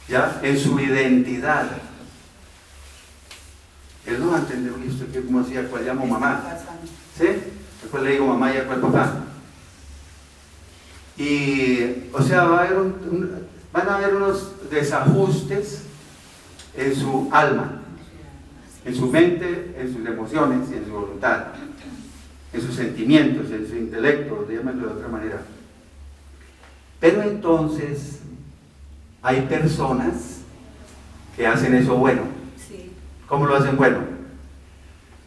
¿ya? En su identidad. Él no va a entender, ¿y usted qué, cómo hacía? ¿Cuál llamo mamá? Pasando. ¿Sí? ¿A cuál le digo mamá y a cuál papá? Y, o sea, van a haber unos desajustes en su alma, en su mente, en sus emociones y en su voluntad, en sus sentimientos, en su intelecto, dígamelo de otra manera. Pero entonces hay personas que hacen eso bueno. Sí. ¿Cómo lo hacen bueno?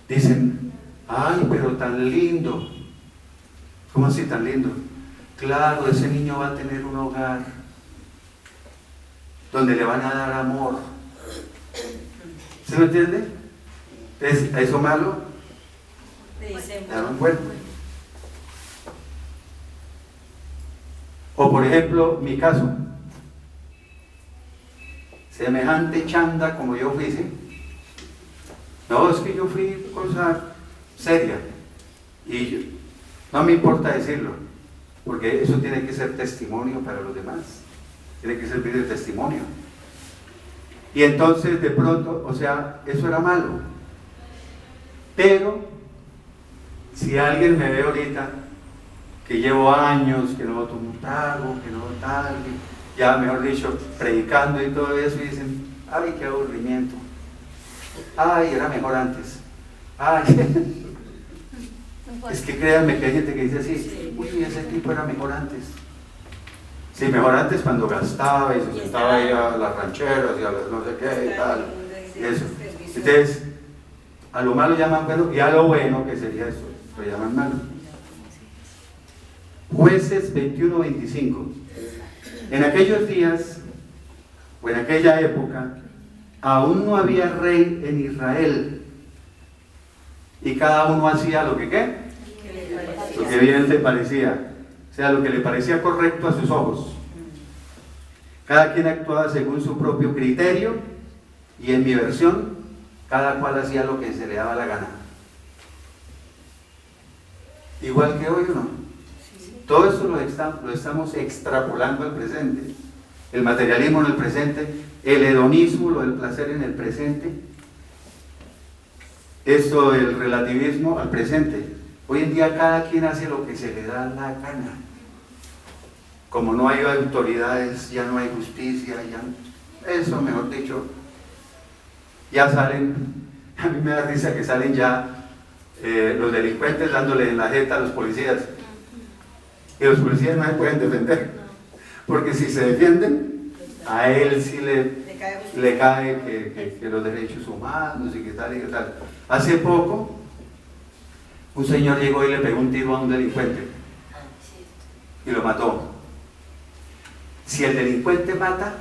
Dicen, ay, pero tan lindo. ¿Cómo así tan lindo? Claro, ese niño va a tener un hogar donde le van a dar amor. ¿Se me entiende? ¿Es eso malo? Le dicen, Claro, bueno. O por ejemplo, mi caso. Semejante chanda como yo fui, ¿sí? No, es que yo fui cosa seria. Y no me importa decirlo, porque eso tiene que ser testimonio para los demás. Tiene que servir de testimonio. Y entonces de pronto, o sea, eso era malo. Pero, si alguien me ve ahorita, que llevo años, que no tomo trago, que no tal, ya mejor dicho, predicando y todo eso, y dicen, ay, qué aburrimiento. Ay, era mejor antes. Ay, es que créanme que hay gente que dice así, uy, ese tipo era mejor antes. Sí, mejor antes cuando gastaba y se sentaba ahí a las rancheras y a las no sé qué y tal. Y eso. Entonces, a lo malo llaman bueno y a lo bueno, que sería eso, lo llaman malo. Jueces 21-25. En aquellos días, o en aquella época, aún no había rey en Israel. Y cada uno hacía lo que ¿qué? Lo que bien le parecía. O sea, lo que le parecía correcto a sus ojos. Cada quien actuaba según su propio criterio, y en mi versión, cada cual hacía lo que se le daba la gana. Igual que hoy, ¿o no? Todo esto lo estamos extrapolando al presente. El materialismo en el presente, el hedonismo, lo del placer en el presente, esto del relativismo al presente. Hoy en día cada quien hace lo que se le da la gana. Como no hay autoridades, ya no hay justicia, ya, eso mejor dicho, ya salen, a mí me da risa que salen ya los delincuentes dándole en la jeta a los policías. Y los policías no se pueden defender, porque si se defienden, a él sí le cae que los derechos humanos y que tal y que tal. Hace poco, un señor llegó y le pegó un tiro a un delincuente y lo mató. Si el delincuente mata,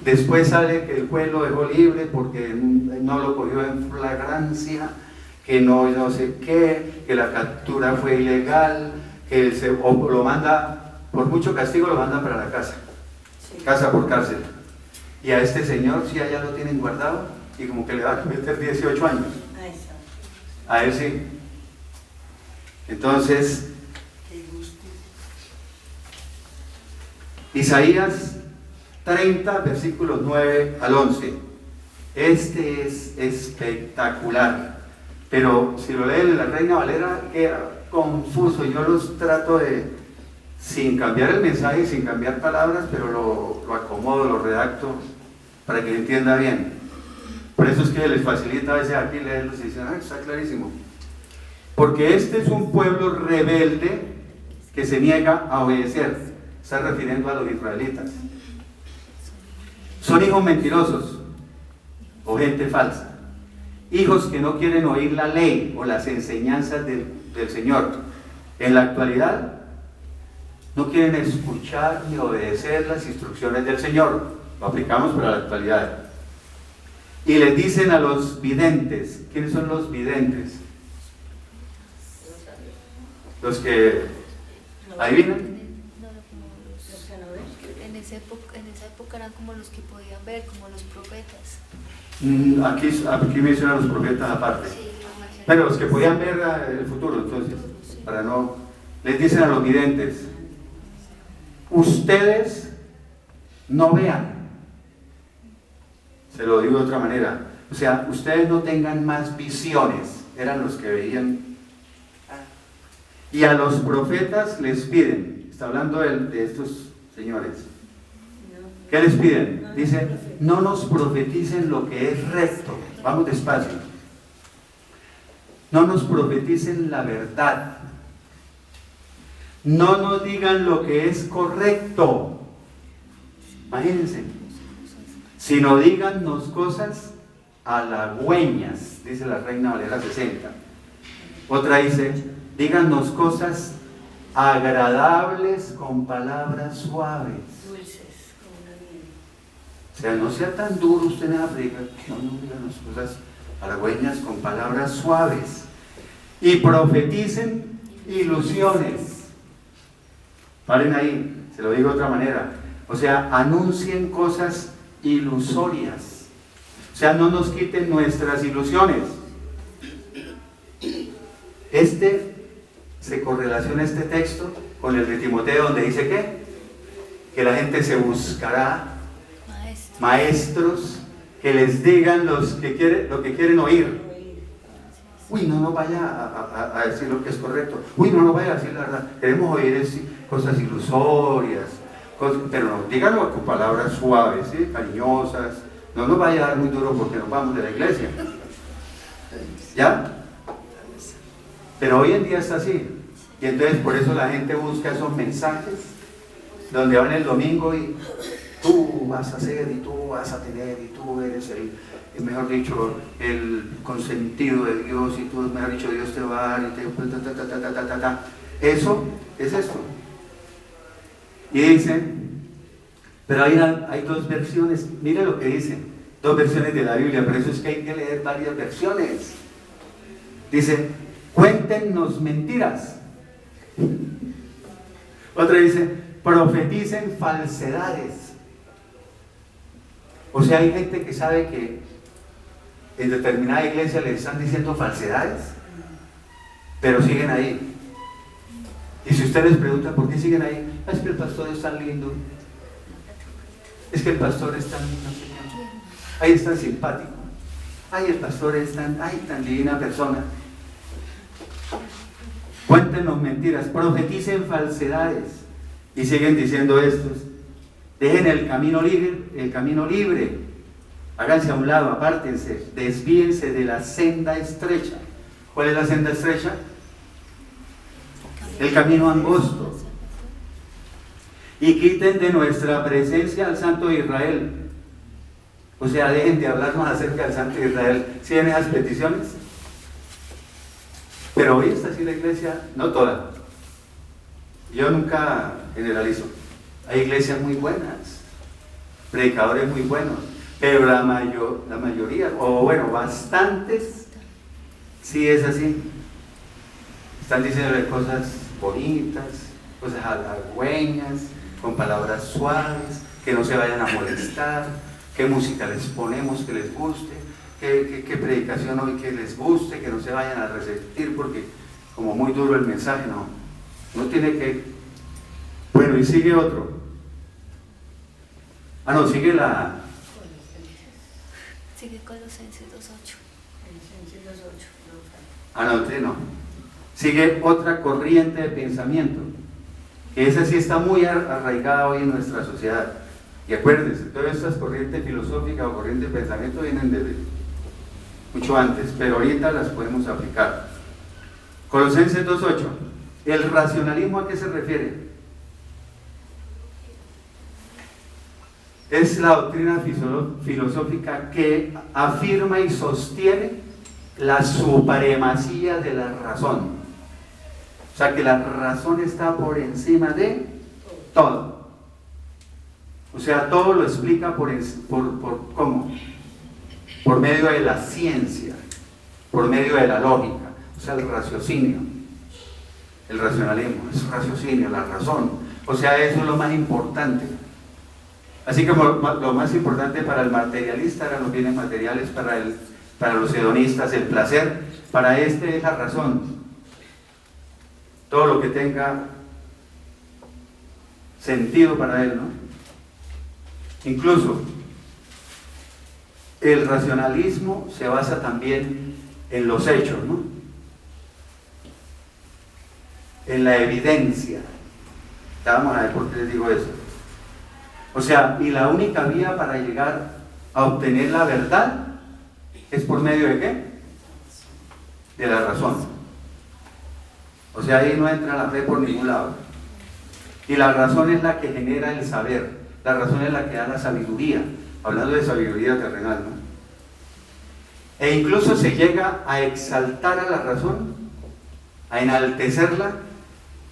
después sale que el juez lo dejó libre porque no lo cogió en flagrancia, que no sé qué, que la captura fue ilegal, que o lo manda, por mucho castigo lo mandan para la casa, casa por cárcel. Y a este señor sí allá lo tienen guardado y como que le van a meter 18 años. A él sí. Entonces, Isaías 30, versículos 9 al 11. Este es espectacular. Pero si lo leen en la Reina Valera, queda confuso. Yo los trato de, sin cambiar el mensaje, sin cambiar palabras, pero lo acomodo, lo redacto para que entienda bien. Por eso es que les facilita a veces aquí leerlos y dicen, está clarísimo. Porque este es un pueblo rebelde que se niega a obedecer. Está refiriendo a los israelitas. Son hijos mentirosos o gente falsa. Hijos que no quieren oír la ley o las enseñanzas del Señor. En la actualidad no quieren escuchar ni obedecer las instrucciones del Señor. Lo aplicamos para la actualidad. Y les dicen a los videntes. ¿Quiénes son los videntes? Los que adivinan. En esa época eran como los que podían ver, como los profetas. Aquí mencionan los profetas aparte. Sí, pero los que podían ver el futuro, entonces, sí. para no... Les dicen a los videntes, ustedes no vean. Se lo digo de otra manera, O sea, ustedes no tengan más visiones, eran los que veían. Y a los profetas les piden, está hablando de estos señores, ¿qué les piden? Dice, no nos profeticen lo que es recto, vamos despacio, no nos profeticen la verdad, no nos digan lo que es correcto, imagínense, sino díganos cosas halagüeñas, dice la Reina Valera 60. Otra dice, díganos cosas agradables con palabras suaves. Dulces, como una miel. O sea, no sea tan duro usted en la predica, no, díganos cosas halagüeñas con palabras suaves. Y profeticen ilusiones. Paren ahí, se lo digo de otra manera. O sea, anuncien cosas ilusorias. O sea, no nos quiten nuestras ilusiones. Se correlaciona este texto con el de Timoteo, donde dice que la gente se buscará maestros que les digan lo que quieren oír. Uy, no nos vaya a decir lo que es correcto. Uy, no nos vaya a decir la verdad. Queremos oír cosas ilusorias, pero no, díganlo con palabras suaves, ¿sí? Cariñosas. No nos vaya a dar muy duro porque nos vamos de la iglesia. ¿Ya? Pero hoy en día está así. Y entonces por eso la gente busca esos mensajes donde van el domingo y tú vas a hacer y tú vas a tener y tú eres mejor dicho, el consentido de Dios y tú, mejor dicho, Dios te va a dar y te... Eso es esto. Y dice, pero hay dos versiones, mire lo que dice, dos versiones de la Biblia, por eso es que hay que leer varias versiones. Dice, cuéntenos mentiras. Otra dice, profeticen falsedades. O sea, hay gente que sabe que en determinada iglesia les están diciendo falsedades, pero siguen ahí. Y si usted les pregunta por qué siguen ahí, es que el pastor es tan lindo, es que el pastor es tan, ahí es tan simpático, ay, el pastor es tan divina persona. Cuéntenos mentiras, profeticen falsedades. Y siguen diciendo estos, dejen el camino libre, háganse a un lado, apártense, desvíense de la senda estrecha. ¿Cuál es la senda estrecha? El camino angosto. Y quiten de nuestra presencia al Santo de Israel. O sea, dejen de hablarnos acerca del Santo de Israel. ¿Siguen esas peticiones? Pero hoy está así la iglesia, no toda. Yo nunca generalizo. Hay iglesias muy buenas, predicadores muy buenos, pero la mayoría, o bueno, bastantes, sí es así. Están diciéndole cosas bonitas, cosas halagüeñas, con palabras suaves, que no se vayan a molestar, qué música les ponemos que les guste, qué predicación hoy que les guste, que no se vayan a resentir porque como muy duro el mensaje, no tiene que... Bueno, y sigue otro. Sigue la... Sigue Colosenses 2:8. No. Sigue otra corriente de pensamiento, que esa sí está muy arraigada hoy en nuestra sociedad. Y acuérdense, todas estas corrientes filosóficas o corrientes de pensamiento vienen desde mucho antes, pero ahorita las podemos aplicar. Colosenses 2:8. ¿El racionalismo a qué se refiere? Es la doctrina filosófica que afirma y sostiene la supremacía de la razón. O sea, que la razón está por encima de todo. O sea, todo lo explica ¿cómo? Por medio de la ciencia, por medio de la lógica, o sea, el raciocinio. El racionalismo es raciocinio, la razón. O sea, eso es lo más importante. Así como lo más importante para el materialista eran los bienes materiales, para los hedonistas el placer, para este es la razón. Todo lo que tenga sentido para él, ¿no? Incluso el racionalismo se basa también en los hechos, ¿no? En la evidencia. Ya vamos a ver por qué les digo eso. O sea, y la única vía para llegar a obtener la verdad es por medio de ¿qué? De la razón. O sea, ahí no entra la fe por ningún lado. Y la razón es la que genera el saber. La razón es la que da la sabiduría. Hablando de sabiduría terrenal, ¿no? E incluso se llega a exaltar a la razón, a enaltecerla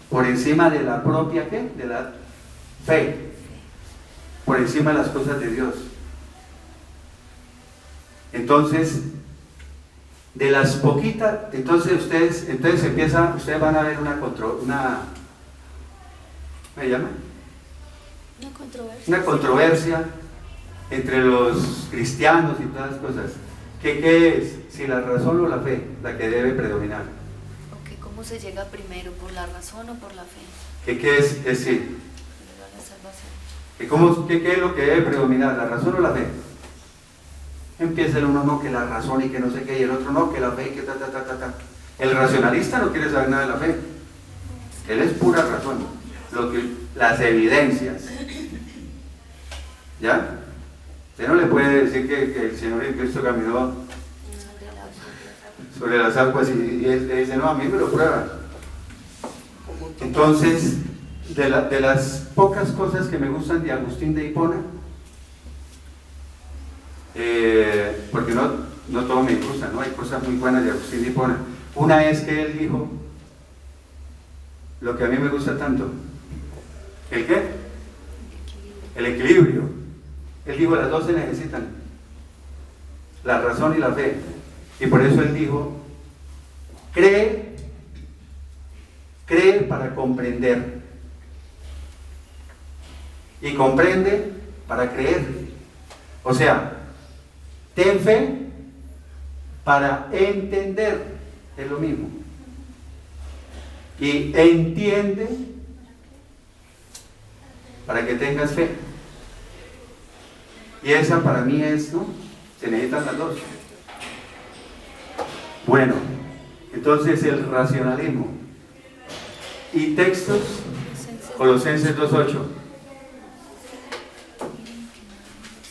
por encima de la propia ¿qué? De la fe, por encima de las cosas de Dios. Entonces, de las poquitas, entonces ustedes van a ver ¿me llama? Una controversia entre los cristianos y todas las cosas. ¿Qué es? Si la razón o la fe, la que debe predominar. Ok, ¿cómo se llega primero? ¿Por la razón o por la fe? ¿Qué es decir? La salvación. ¿Qué es lo que debe predominar? ¿La razón o la fe? Empieza el uno no, que la razón y que no sé qué, y el otro no, que la fe y que ta. El racionalista no quiere saber nada de la fe. Él es pura razón. Las evidencias. ¿Ya? Usted no le puede decir que el Señor Jesucristo caminó sobre las aguas y él le dice, no, a mí me lo prueba. Entonces, de las pocas cosas que me gustan de Agustín de Hipona, porque no todo me gusta, ¿no? Hay cosas muy buenas de Agustín de Hipona. Una es que él dijo lo que a mí me gusta tanto. ¿El qué? El equilibrio. Él dijo, las dos se necesitan, la razón y la fe. Y por eso él dijo, cree para comprender. Y comprende para creer. O sea, ten fe para entender, es lo mismo. Y entiende para que tengas fe. Y esa para mí es, ¿no? Se necesitan las dos. Bueno, entonces el racionalismo. Y textos, Colosenses 2:8.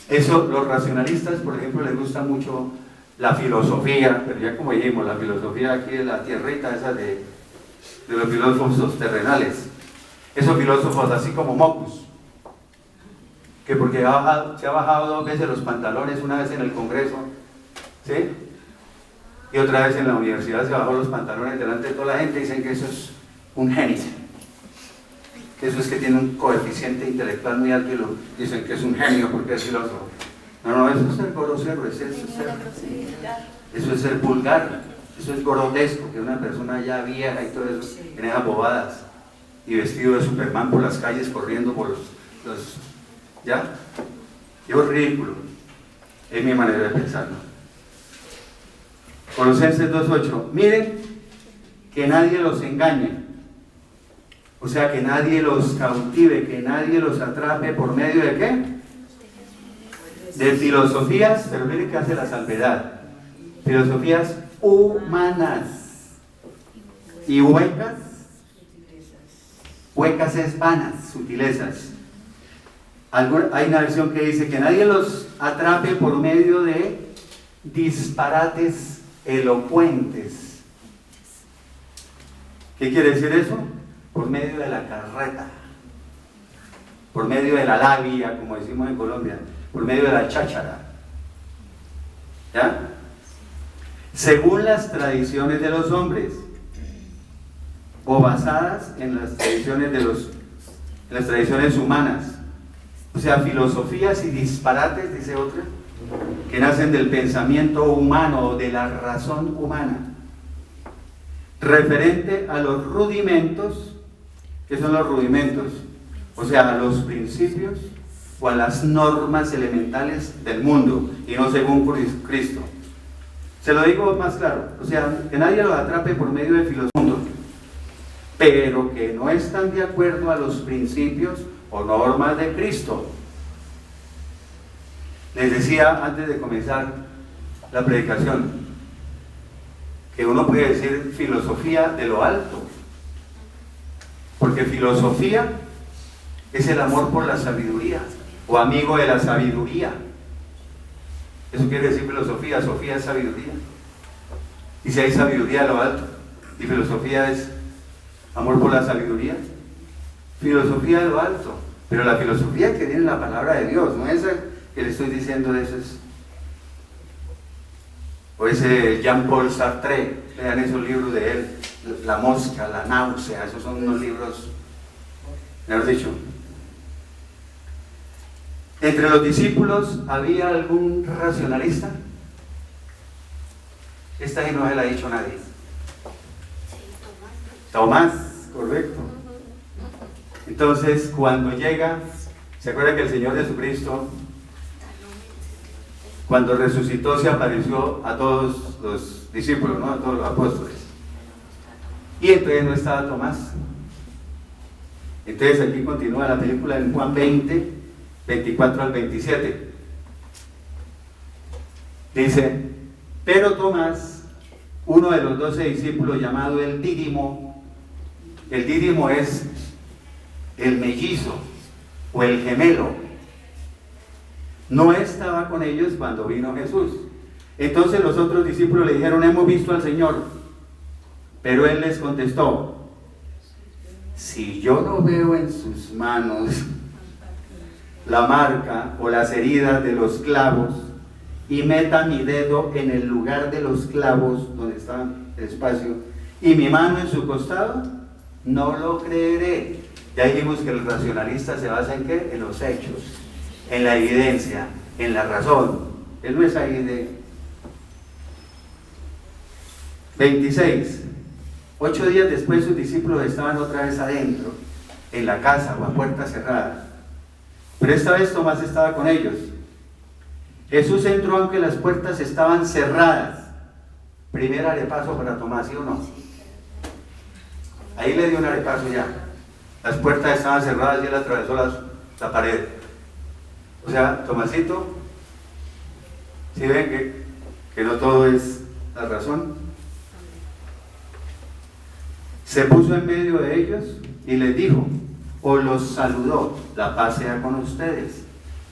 Eso, los racionalistas, por ejemplo, les gusta mucho la filosofía, pero ya como dijimos, la filosofía aquí de la tierrita, esa de los filósofos terrenales. Esos filósofos así como Mocus, que porque se ha bajado 2 veces los pantalones, una vez en el Congreso, ¿sí? Y otra vez en la universidad se bajó los pantalones delante de toda la gente, dicen que eso es un genio, que eso es que tiene un coeficiente intelectual muy alto y lo dicen que es un genio porque es filósofo. No, eso es ser grosero, eso es ser vulgar, eso es grotesco, que una persona ya vieja y todo eso, en esas bobadas, y vestido de Superman por las calles corriendo por los ¿ya? Es ridículo. Es mi manera de pensar, ¿no? Colosenses 2:8. Miren que nadie los engañe. O sea, que nadie los cautive, que nadie los atrape por medio de ¿qué? De filosofías, pero miren que hace la salvedad. Filosofías humanas y huecas. Huecas es vanas, sutilezas. Hay una versión que dice que nadie los atrape por medio de disparates elocuentes. ¿Qué quiere decir eso? Por medio de la carreta, por medio de la labia, como decimos en Colombia, por medio de la cháchara. ¿Ya? Según las tradiciones de los hombres, o basadas en las tradiciones en las tradiciones humanas. O sea, filosofías y disparates, dice otra, que nacen del pensamiento humano, de la razón humana, referente a los rudimentos. ¿Qué son los rudimentos? O sea, a los principios o a las normas elementales del mundo, y no según Cristo. Se lo digo más claro, o sea, que nadie los atrape por medio de filosofía, pero que no están de acuerdo a los principios o normas de Cristo. Les decía antes de comenzar la predicación que uno puede decir filosofía de lo alto, porque filosofía es el amor por la sabiduría o amigo de la sabiduría. Eso quiere decir filosofía. Sofía es sabiduría, y si hay sabiduría de lo alto y filosofía es amor por la sabiduría, filosofía de lo alto. Pero la filosofía que viene en la palabra de Dios, no esa que le estoy diciendo de eso es, o ese Jean-Paul Sartre, lean esos libros de él, La mosca, La náusea, esos son unos libros, mejor dicho. Entre los discípulos había algún racionalista. Esta ahí no se la ha dicho nadie. Tomás, correcto. Entonces, cuando llega, ¿se acuerda que el Señor Jesucristo, cuando resucitó, se apareció a todos los discípulos, ¿no? A todos los apóstoles? Y entonces no estaba Tomás. Entonces aquí continúa la película en Juan 20, 24 al 27. Dice: pero Tomás, uno de los 12 discípulos, llamado el Dídimo es el mellizo o el gemelo, no estaba con ellos cuando vino Jesús. Entonces los otros discípulos le dijeron: hemos visto al Señor. Pero él les contestó: si yo no veo en sus manos la marca o las heridas de los clavos, y meta mi dedo en el lugar de los clavos donde está el espacio, y mi mano en su costado, no lo creeré. Ya dijimos que el racionalista se basa en ¿qué? En los hechos, en la evidencia, en la razón. Él no es ahí de... 26. 8 días después sus discípulos estaban otra vez adentro, en la casa o a puerta cerrada. Pero esta vez Tomás estaba con ellos. Jesús entró aunque las puertas estaban cerradas. Primer arepaso para Tomás, ¿sí o no? Ahí le dio un arepaso ya. Las puertas estaban cerradas y él atravesó la pared. O sea, Tomasito, ¿sí ven que no todo es la razón? Se puso en medio de ellos y les dijo, o los saludó: la paz sea con ustedes.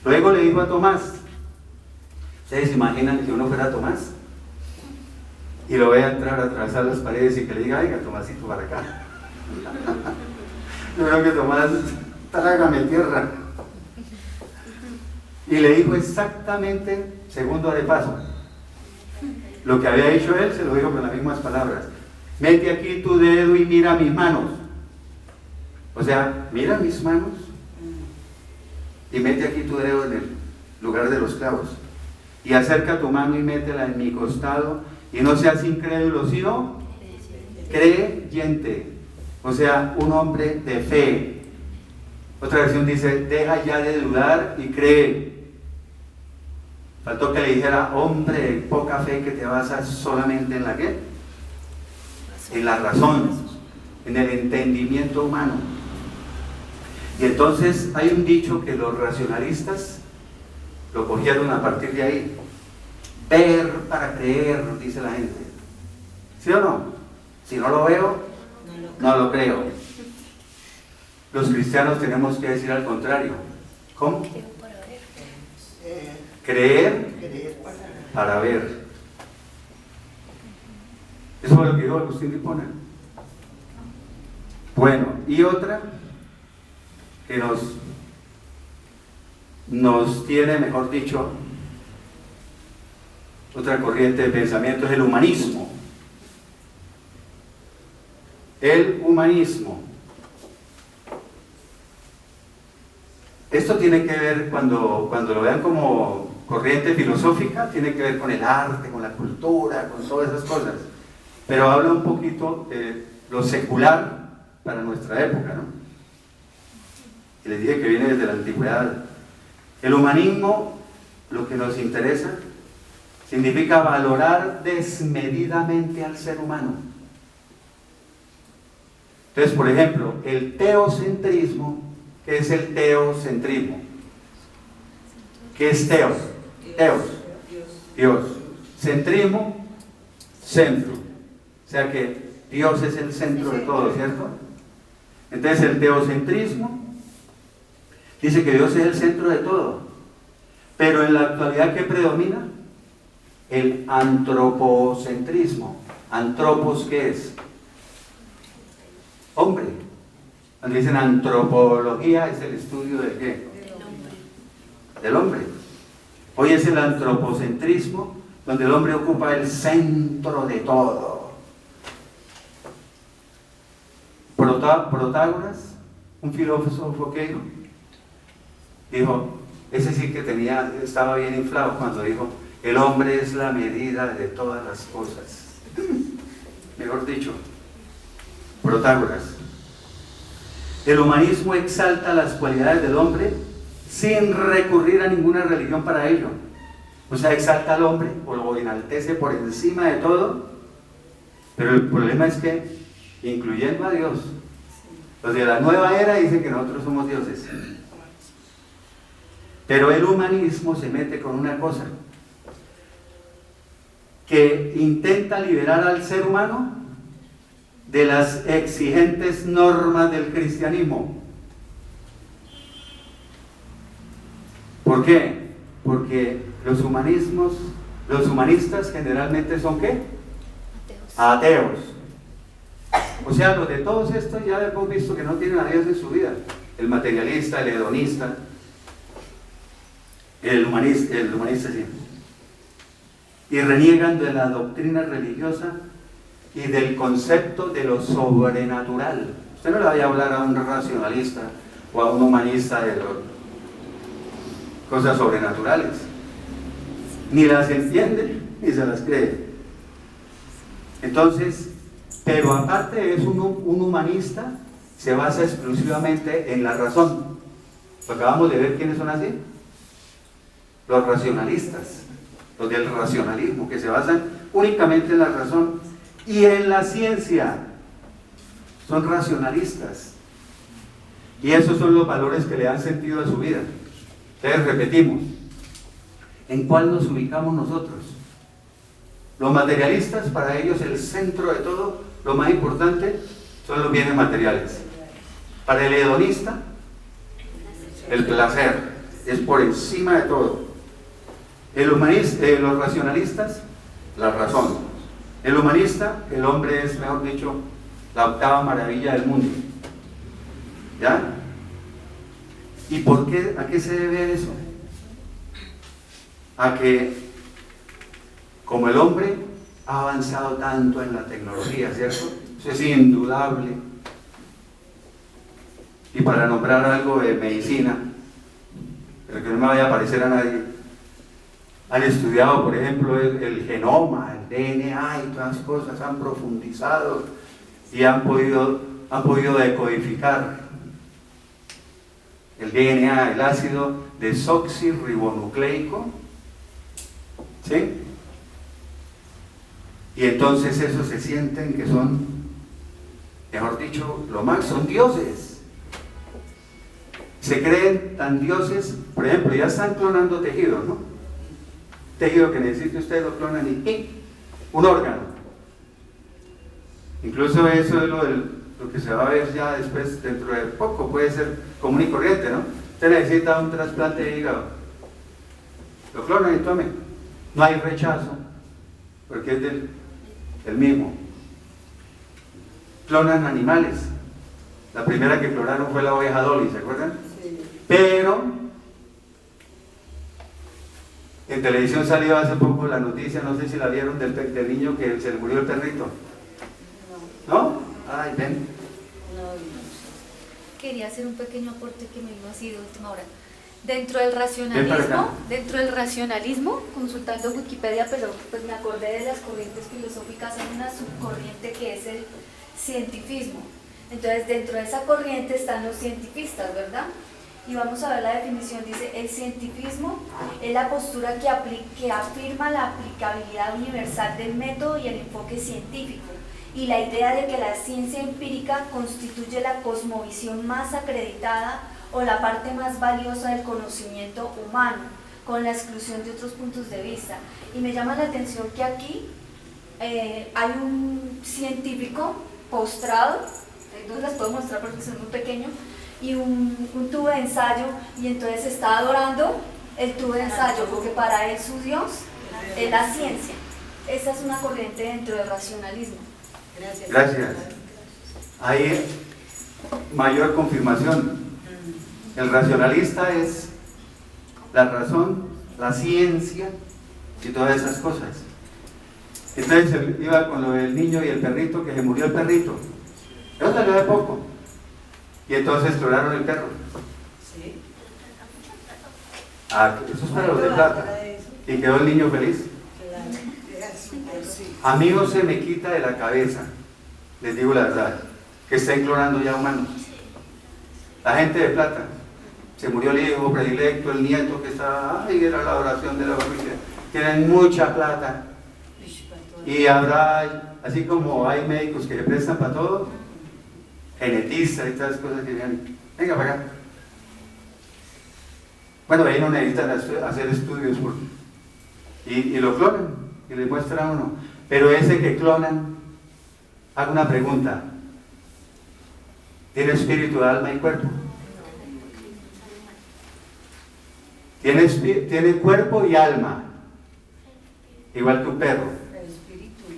Luego le dijo a Tomás, ¿ustedes se imaginan que uno fuera Tomás y lo vea entrar a atravesar las paredes y que le diga: venga, Tomasito, para acá? Yo creo que Tomás, trágame tierra. Y le dijo exactamente, segundo arepaso, lo que había dicho él, se lo dijo con las mismas palabras: mete aquí tu dedo y mira mis manos. O sea, mira mis manos y mete aquí tu dedo en el lugar de los clavos, y acerca tu mano y métela en mi costado, y no seas incrédulo, sino creyente. O sea, un hombre de fe. Otra versión dice: deja ya de dudar y cree. Faltó que le dijera: hombre de poca fe, que te basas solamente en la ¿qué? En la razón, en el entendimiento humano. Y entonces hay un dicho que los racionalistas lo cogieron a partir de ahí: ver para creer, dice la gente. ¿Sí o no? Si no lo veo, no lo creo. Los cristianos tenemos que decir al contrario. ¿Cómo? Creo para ver. Creer para ver. Eso fue lo que dijo Agustín de Hipona. Bueno, y otra que nos tiene, mejor dicho, otra corriente de pensamiento es el humanismo. El humanismo. Esto tiene que ver, cuando lo vean como corriente filosófica, tiene que ver con el arte, con la cultura, con todas esas cosas. Pero habla un poquito de lo secular para nuestra época, ¿no? Y les dije que viene desde la antigüedad. El humanismo, lo que nos interesa, significa valorar desmedidamente al ser humano. Entonces, por ejemplo, el teocentrismo. ¿Qué es el teocentrismo? ¿Qué es teo? Teos, Dios. Centrismo, centro. O sea que Dios es el centro de todo, ¿cierto? Entonces el teocentrismo dice que Dios es el centro de todo. Pero en la actualidad, ¿qué predomina? El antropocentrismo. ¿Antropos qué es? Hombre. Cuando dicen antropología es el estudio de qué? Del hombre. Hoy es el antropocentrismo, donde el hombre ocupa el centro de todo. Protágoras, un filósofo que dijo, ese sí que estaba bien inflado cuando dijo, el hombre es la medida de todas las cosas. Mejor dicho, Protágoras. El humanismo exalta las cualidades del hombre sin recurrir a ninguna religión para ello. O sea, exalta al hombre o lo enaltece por encima de todo, pero el problema es que, incluyendo a Dios, los de la nueva era dicen que nosotros somos dioses. Pero el humanismo se mete con una cosa, que intenta liberar al ser humano de las exigentes normas del cristianismo. ¿Por qué? Porque los humanistas generalmente son ¿qué? Ateos. O sea, los de todos estos ya hemos visto que no tienen a Dios en su vida. El materialista, el hedonista, el humanista sí. Y reniegan de la doctrina religiosa y del concepto de lo sobrenatural. Usted no le vaya a hablar a un racionalista o a un humanista de cosas sobrenaturales. Ni las entiende ni se las cree. Entonces, pero aparte es un humanista, se basa exclusivamente en la razón. Acabamos de ver quiénes son así. Los racionalistas, los del racionalismo, que se basan únicamente en la razón y en la ciencia. Son racionalistas. Y esos son los valores que le dan sentido a su vida. Entonces repetimos, ¿en cuál nos ubicamos nosotros? Los materialistas, para ellos el centro de todo, lo más importante, son los bienes materiales. Para el hedonista, el placer es por encima de todo. Los racionalistas, la razón. El humanista, el hombre es, mejor dicho, la octava maravilla del mundo. ¿Ya? ¿Y por qué? ¿A qué se debe eso? A que, como el hombre ha avanzado tanto en la tecnología, ¿cierto? Eso es indudable. Y para nombrar algo de medicina, pero que no me vaya a parecer a nadie, han estudiado, por ejemplo, el genoma, el DNA y todas las cosas, han profundizado y han podido decodificar el DNA, el ácido desoxirribonucleico, ¿sí? Y entonces esos se sienten que son, mejor dicho, lo más, son dioses. Se creen tan dioses, por ejemplo, ya están clonando tejidos, ¿no? Tejido que necesite usted lo clonan y un órgano. Incluso eso es lo que se va a ver ya después, dentro de poco, puede ser común y corriente, ¿no? Usted necesita un trasplante de hígado, lo clonan y tome. No hay rechazo, porque es del mismo. Clonan animales. La primera que clonaron fue la oveja Dolly, ¿se acuerdan? Sí. Pero en televisión salió hace poco la noticia, no sé si la vieron, del niño que se le murió el perrito. ¿No? Ay, ven. Quería hacer un pequeño aporte que me vino así de última hora. Dentro del racionalismo, consultando Wikipedia, pero pues me acordé de las corrientes filosóficas, hay una subcorriente que es el cientifismo. Entonces, dentro de esa corriente están los cientifistas, ¿verdad? Y vamos a ver la definición. Dice, el cientifismo es la postura que afirma la aplicabilidad universal del método y el enfoque científico, y la idea de que la ciencia empírica constituye la cosmovisión más acreditada o la parte más valiosa del conocimiento humano, con la exclusión de otros puntos de vista. Y me llama la atención que aquí hay un científico postrado, no las puedo mostrar porque son muy pequeños, y un tubo de ensayo, y entonces está adorando el tubo de ensayo, porque para él su Dios es la ciencia. Esa es una corriente dentro del racionalismo. Gracias. Hay mayor confirmación. El racionalista es la razón, la ciencia y todas esas cosas. Entonces iba con lo del niño y el perrito, que se murió el perrito. Eso salió de poco. Y entonces clonaron el perro. Sí. Ah, eso es para los de plata. Y quedó el niño feliz. A mí no se me quita de la cabeza, les digo la verdad, que estén clonando ya humanos. La gente de plata, se murió el hijo predilecto, el nieto que estaba, ay, era la adoración de la familia. Tienen mucha plata. Y habrá, así como hay médicos que le prestan para todo, genetistas y todas esas cosas que digan, venga para acá. Bueno, ahí no necesitan hacer estudios y lo clonan y le muestran a uno. Pero ese que clonan, hago una pregunta: ¿tiene espíritu, alma y cuerpo? Tiene cuerpo y alma, igual que un perro.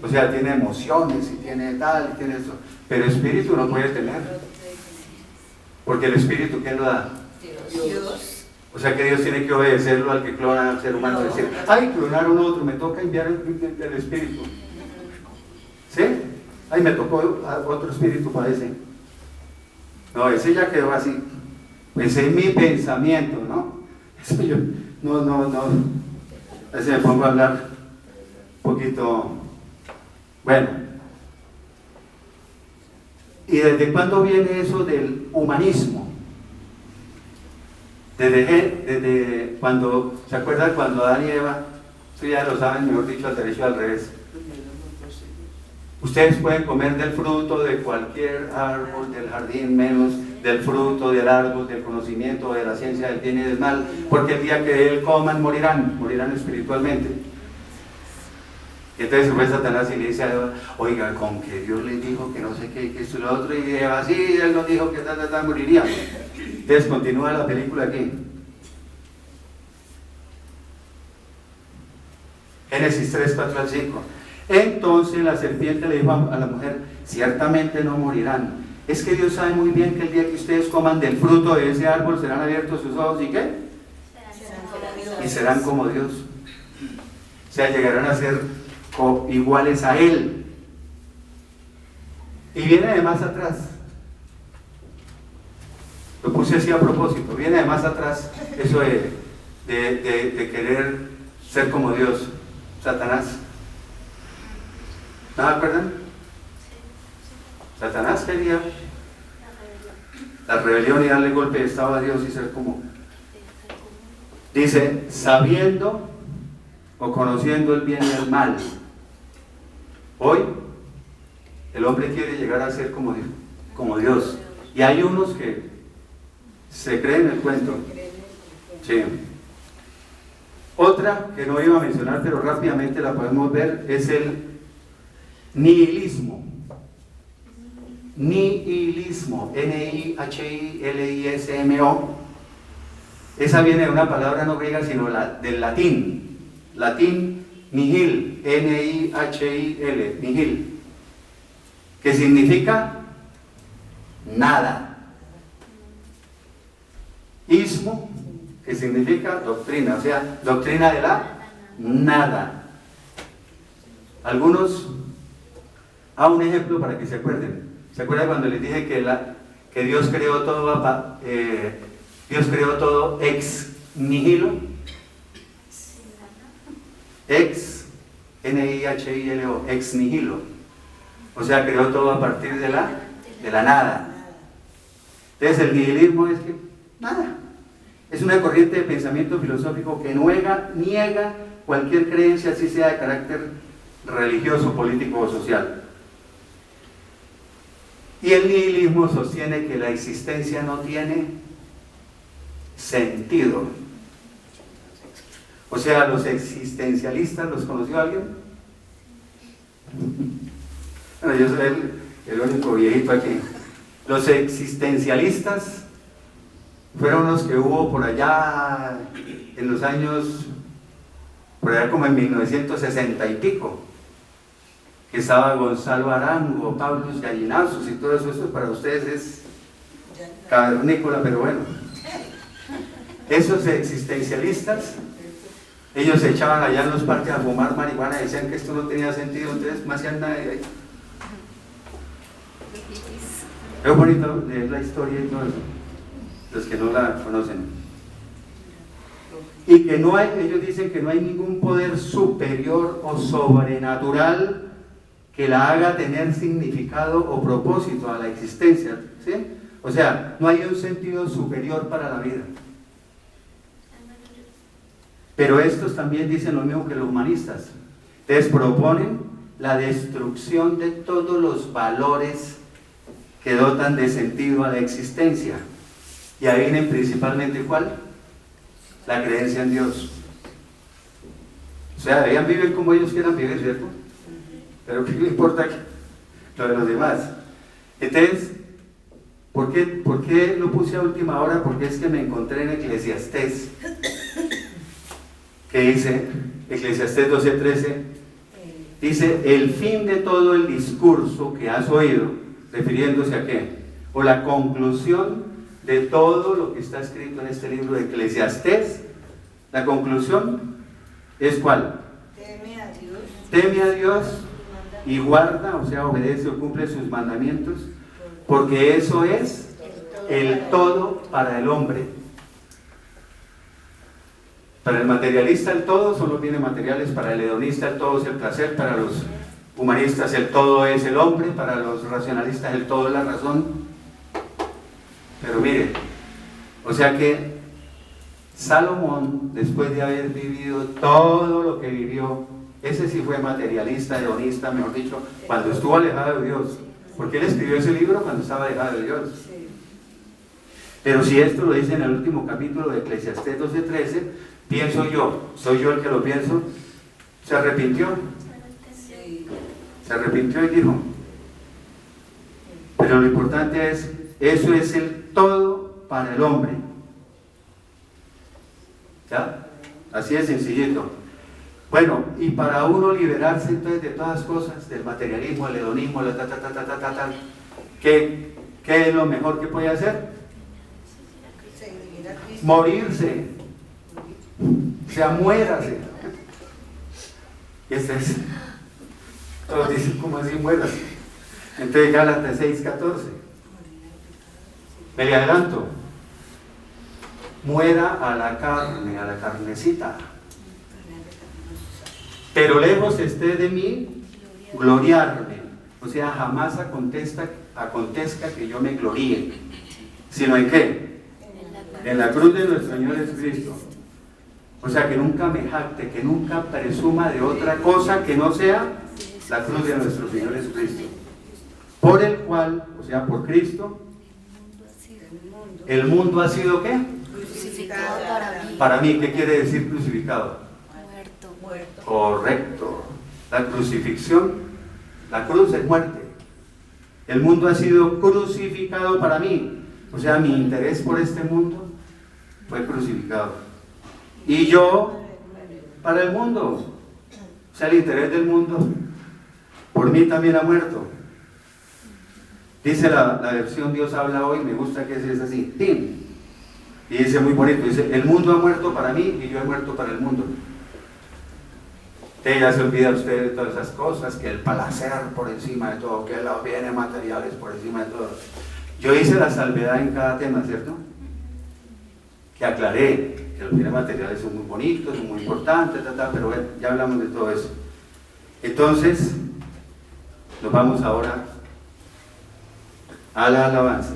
O sea, tiene emociones y tiene tal, y tiene eso. Pero espíritu no puede tener. Porque el espíritu, ¿quién lo da? Dios. O sea que Dios tiene que obedecerlo al que clona al ser humano. No. Decir, ay, clonaron otro, me toca enviar el espíritu. ¿Sí? Ay, me tocó otro espíritu para ese. No, ese ya quedó así. Ese es mi pensamiento, ¿no? Eso yo, no. A veces me pongo a hablar un poquito. Bueno. ¿Y desde cuándo viene eso del humanismo? Desde cuando, ¿se acuerdan cuando Adán y Eva? Eso ya lo saben, mejor dicho, al derecho y al revés. Ustedes pueden comer del fruto de cualquier árbol del jardín, menos del fruto del árbol del conocimiento de la ciencia del bien y del mal, porque el día que él coman morirán espiritualmente. Y entonces fue Satanás y le dice a Eva, oiga, con que Dios les dijo que no sé qué, que esto y lo otro, y Eva, sí, él nos dijo que moriría. Entonces continúa la película aquí. Génesis 3, 4 al 5. Entonces la serpiente le dijo a la mujer, ciertamente no morirán. Es que Dios sabe muy bien que el día que ustedes coman del fruto de ese árbol serán abiertos sus ojos y ¿qué? Y serán como Dios. O sea, llegarán a ser iguales a Él. Y viene de más atrás. Lo puse así a propósito. Viene de más atrás eso de querer ser como Dios. Satanás. ¿No me acuerdan? Satanás quería la rebelión y darle golpe de estado a Dios y ser como. Dice, sabiendo o conociendo el bien y el mal. Hoy el hombre quiere llegar a ser como Dios. Y hay unos que se creen el cuento. Sí. Otra que no iba a mencionar, pero rápidamente la podemos ver, es el nihilismo. Nihilismo, N-I-H-I-L-I-S-M-O. Esa viene de una palabra no griega, sino del latín. Latín, nihil, N-I-H-I-L, nihil, que significa nada. Ismo, que significa doctrina, o sea, doctrina de la nada. Algunos, un ejemplo para que se acuerden. ¿Se acuerdan cuando les dije que Dios creó todo ex nihilo? Ex, N-I-H-I-L-O, ex nihilo. O sea, creó todo a partir de la nada. Entonces el nihilismo es que nada. Es una corriente de pensamiento filosófico que niega cualquier creencia, así sea de carácter religioso, político o social. Y el nihilismo sostiene que la existencia no tiene sentido. O sea, los existencialistas, ¿los conoció alguien? Bueno, yo soy el único viejito aquí. Los existencialistas fueron los que hubo por allá en los años, por allá como en 1960 y pico, que estaba Gonzalo Arango, Pablo Gallinazos y todo eso. Esto para ustedes es cavernícola, pero bueno. Esos existencialistas, ellos se echaban allá en los parques a fumar marihuana y decían que esto no tenía sentido, entonces no hacían nada de ahí. Es bonito leer la historia y todo eso, los que no la conocen. Y que no hay, ellos dicen que no hay ningún poder superior o sobrenatural que la haga tener significado o propósito a la existencia, ¿sí? O sea, no hay un sentido superior para la vida. Pero estos también dicen lo mismo que los humanistas. Les proponen la destrucción de todos los valores que dotan de sentido a la existencia. Y ahí vienen principalmente ¿cuál? La creencia en Dios. O sea, deberían vivir como ellos quieran vivir, ¿cierto? Pero ¿qué le importa lo de los demás? Entonces, ¿por qué lo puse a última hora? Porque es que me encontré en Eclesiastés, que dice, Eclesiastés 12:13, dice, el fin de todo el discurso que has oído, refiriéndose a qué, o la conclusión de todo lo que está escrito en este libro de Eclesiastés, la conclusión es ¿cuál? Teme a Dios. Teme a Dios y guarda, o sea, obedece o cumple sus mandamientos, porque eso es el todo para el hombre. Para el materialista el todo son los bienes materiales, para el hedonista el todo es el placer, para los humanistas el todo es el hombre, para los racionalistas el todo es la razón. Pero mire, o sea que Salomón, después de haber vivido todo lo que vivió, ese sí fue materialista, hedonista, mejor dicho, cuando estuvo alejado de Dios, porque él escribió ese libro cuando estaba alejado de Dios. Pero si esto lo dice en el último capítulo de Eclesiastés 12:13, pienso yo, soy yo el que lo pienso, se arrepintió. Se arrepintió y dijo. Pero lo importante es, eso es el todo para el hombre. ¿Ya? Así de sencillito. Bueno, y para uno liberarse entonces de todas las cosas, del materialismo, el hedonismo, ¿qué es lo mejor que puede hacer? Morirse. O sea, muérase. Y este es, todos dicen, ¿cómo así muérase? Entonces Gálatas 6:14. Me le adelanto. Muera a la carne, a la carnecita. Pero lejos esté de mí gloriarme. O sea, jamás acontezca que yo me gloríe. ¿Sino en qué? En la cruz de nuestro Señor Jesucristo. O sea, que nunca me jacte, que nunca presuma de otra cosa que no sea la cruz de nuestro Señor Jesucristo. Por el cual, o sea, por Cristo, el mundo ha sido ¿qué? Crucificado para mí. Para mí, ¿qué quiere decir crucificado? Muerto. Correcto. La crucifixión, la cruz es muerte. El mundo ha sido crucificado para mí. O sea, mi interés por este mundo fue crucificado. Y yo para el mundo. O sea, el interés del mundo por mí también ha muerto. Dice la versión Dios habla hoy, me gusta que es así. ¡Tim! Y dice muy bonito, dice, el mundo ha muerto para mí y yo he muerto para el mundo. Ya se olvida usted de todas esas cosas, que el placer por encima de todo, que los bienes materiales por encima de todo. Yo hice la salvedad en cada tema, ¿cierto? Que aclaré que los bienes materiales son muy bonitos, son muy importantes, pero bueno, ya hablamos de todo eso. Entonces, nos vamos ahora a la alabanza.